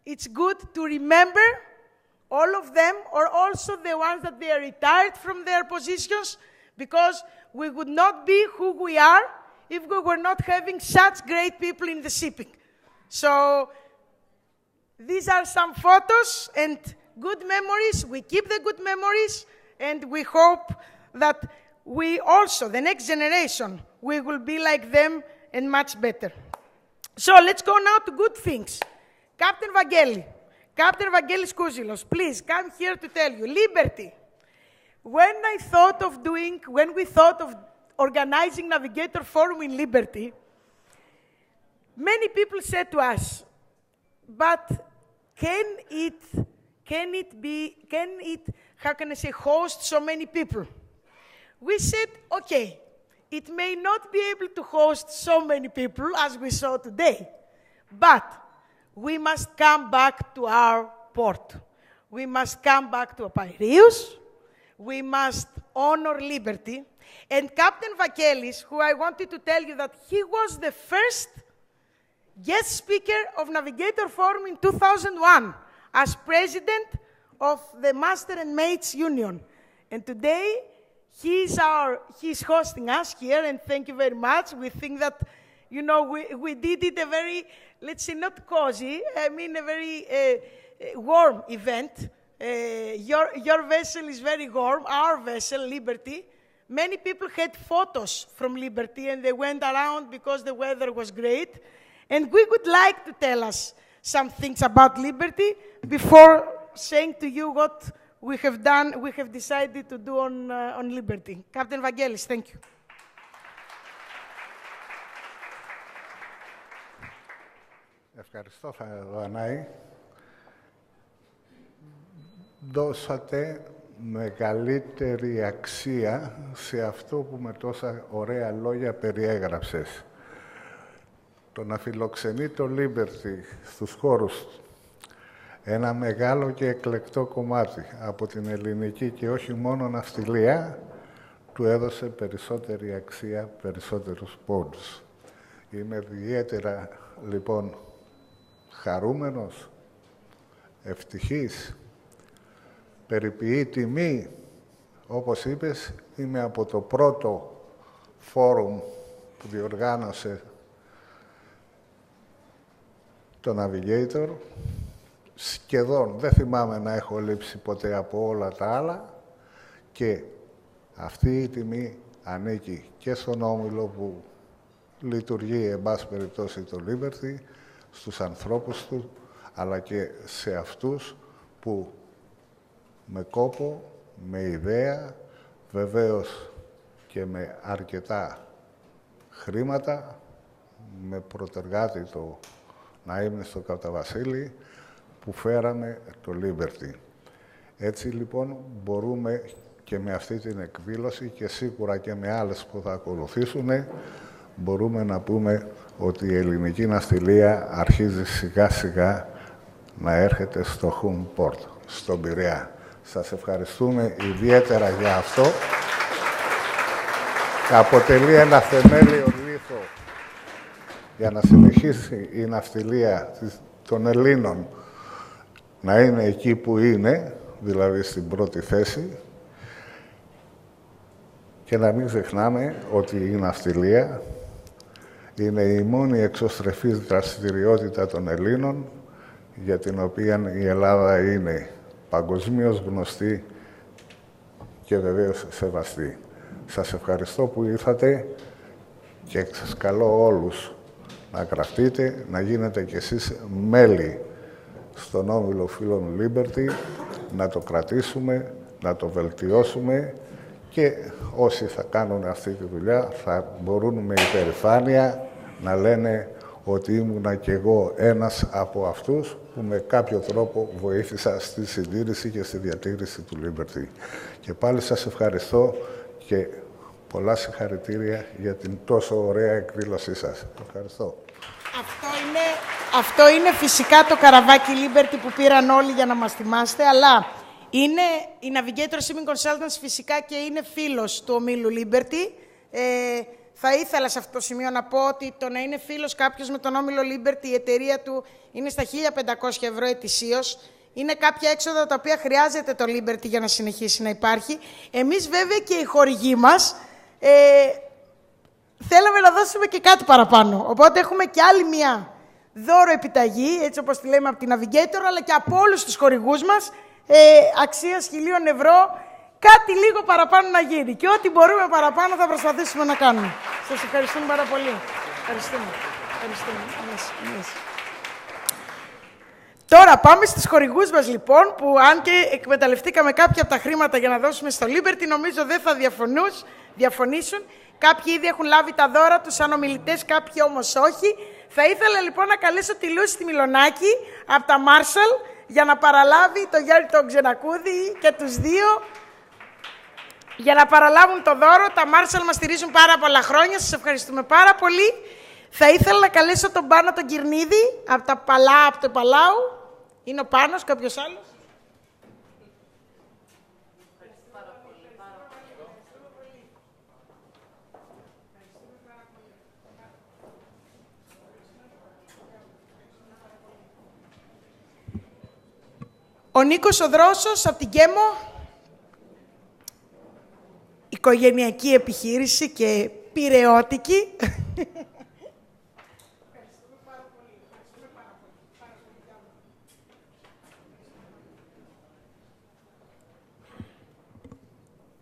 it's good to remember all of them, or also the ones that they are retired from their positions, because we would not be who we are if we were not having such great people in the shipping. So these are some photos and good memories. We keep the good memories, and we hope that we also, the next generation, we will be like them and much better. So let's go now to good things. Captain Vangelis Kousilos, please come here to tell you. Liberty. When we thought of organizing Navigator Forum in Liberty, many people said to us, but can it, how can I say, host so many people? We said, okay, it may not be able to host so many people as we saw today, but we must come back to our port. We must come back to Piraeus. We must honor liberty. And Captain Vangelis, who I wanted to tell you that he was the first guest speaker of Navigator Forum in 2001 as president of the Master and Mates Union. And today, he's hosting us here, and thank you very much. We think that, you know, we did it a very, let's say, not cozy, I mean a very warm event. Your vessel is very warm, our vessel, Liberty. Many people had photos from Liberty, and they went around because the weather was great. And we would like to tell us some things about Liberty before saying to you what we have done, we have decided to do on Liberty. Captain Vangelis, thank you. Ευχαριστώ, Δανάη. Δώσατε μεγαλύτερη αξία σε αυτό που με τόσα ωραία λόγια περιέγραψες. Το να φιλοξενεί το Liberty στους χώρους του ένα μεγάλο και εκλεκτό κομμάτι από την ελληνική και όχι μόνο ναυτιλία, του έδωσε περισσότερη αξία, περισσότερους πόντους. Είμαι ιδιαίτερα, λοιπόν, χαρούμενος, ευτυχής, περιποιεί τιμή. Όπως είπες, είμαι από το πρώτο φόρουμ που διοργάνωσε το Navigator. Σχεδόν δεν θυμάμαι να έχω λείψει ποτέ από όλα τα άλλα και αυτή η τιμή ανήκει και στον όμιλο που λειτουργεί, εν πάση περιπτώσει, το Liberty, στους ανθρώπους του, αλλά και σε αυτούς που με κόπο, με ιδέα, βεβαίως και με αρκετά χρήματα, με προτεργάτη το να είμαι στο Καταβασίλη, που φέραμε το Liberty. Έτσι, λοιπόν, μπορούμε και με αυτή την εκδήλωση και σίγουρα και με άλλες που θα ακολουθήσουν, μπορούμε να πούμε ότι η ελληνική ναυτιλία αρχίζει σιγά-σιγά να έρχεται στο home port, στον Πειραιά. Σας ευχαριστούμε ιδιαίτερα για αυτό. Αποτελεί ένα θεμέλιο λίθο για να συνεχίσει η ναυτιλία των Ελλήνων να είναι εκεί που είναι, δηλαδή στην πρώτη θέση, και να μην ξεχνάμε ότι η ναυτιλία είναι η μόνη εξωστρεφής δραστηριότητα των Ελλήνων, για την οποία η Ελλάδα είναι παγκοσμίως γνωστή και βεβαίως σεβαστή. Σας ευχαριστώ που ήρθατε και σας καλώ όλους να γραφτείτε, να γίνετε κι εσείς μέλη στον όμιλο φίλων Liberty, να το κρατήσουμε, να το βελτιώσουμε και όσοι θα κάνουν αυτή τη δουλειά θα μπορούν με υπερηφάνεια να λένε ότι ήμουνα κι εγώ ένας από αυτούς που με κάποιο τρόπο βοήθησα στη συντήρηση και στη διατήρηση του Liberty. Και πάλι σας ευχαριστώ και πολλά συγχαρητήρια για την τόσο ωραία εκδήλωσή σας. Ευχαριστώ. Αυτό είναι Αυτό είναι φυσικά το καραβάκι Liberty που πήραν όλοι για να μας θυμάστε, αλλά είναι η Navigator Shipping Consultants φυσικά και είναι φίλος του ομίλου Liberty. Θα ήθελα σε αυτό το σημείο να πω ότι το να είναι φίλος κάποιος με τον όμιλο Liberty, η εταιρεία του είναι στα 1.500 ευρώ ετησίως. Είναι κάποια έξοδα τα οποία χρειάζεται το Liberty για να συνεχίσει να υπάρχει. Εμείς βέβαια και οι χορηγοί μας θέλαμε να δώσουμε και κάτι παραπάνω. Οπότε έχουμε και άλλη μια δώρο επιταγή, έτσι όπως τη λέμε από την Navigator, αλλά και από όλους τους χορηγούς μας, αξίας 1.000 ευρώ, κάτι λίγο παραπάνω να γίνει. Και ό,τι μπορούμε παραπάνω θα προσπαθήσουμε να κάνουμε. Σας ευχαριστούμε πάρα πολύ. Ευχαριστούμε. Τώρα πάμε στους χορηγούς μας λοιπόν, που αν και εκμεταλλευτήκαμε κάποια από τα χρήματα για να δώσουμε στο Liberty, νομίζω δεν θα διαφωνήσουν. Κάποιοι ήδη έχουν λάβει τα δώρα τους σαν ομιλητές, κάποιοι όμως όχι. Θα ήθελα λοιπόν να καλέσω τη Λούση τη Μιλονάκη από τα Marshall για να παραλάβει το Γιάννη τον Ξενακούδη και τους δύο για να παραλάβουν το δώρο. Τα Marshall μας στηρίζουν πάρα πολλά χρόνια. Σας ευχαριστούμε πάρα πολύ. Θα ήθελα να καλέσω τον Πάνο τον Κυρνίδη από το Παλάου. Είναι ο Πάνος, κάποιος άλλος? Ο Νίκος ο Δρόσος από την Κέμο, οικογενειακή επιχείρηση και πειραιώτικη.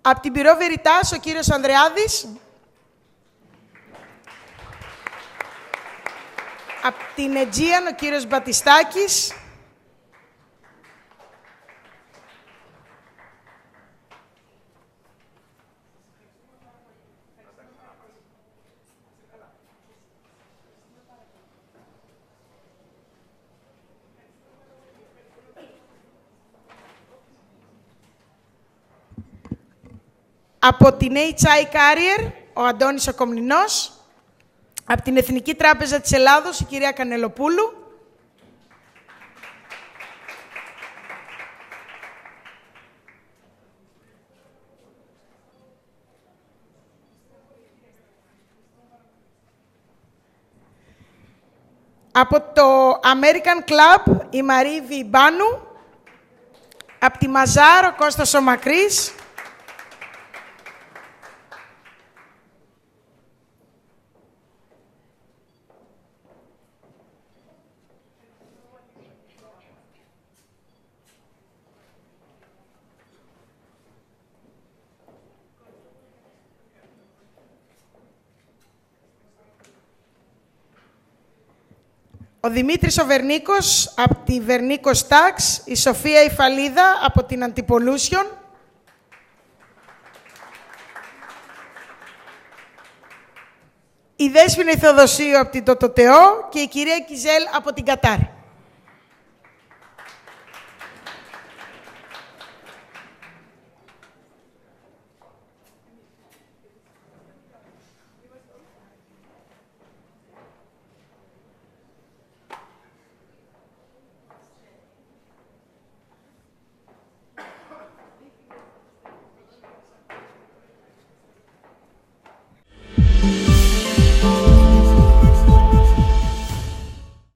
Από την Πυρό Βεριτάς, ο κύριος Ανδρεάδης. Από την Αιτζίαν, ο κύριος Μπατιστάκης. Από την HI Carrier, ο Αντώνης ο Κομνηνός. Από την Εθνική Τράπεζα της Ελλάδος, η κυρία Κανελοπούλου. Από το American Club, η Μαρή Βιμπάνου. Από τη Μαζάρ, ο Κώστας ο Μακρύς. Ο Δημήτρης ο Βερνίκος από τη Βερνίκος Tax, η Σοφία η Φαλίδα από την Antipollution, η Δέσποινα η Θεοδοσίου από την Τοτοτεό και η κυρία Κιζέλ από την Κατάρ.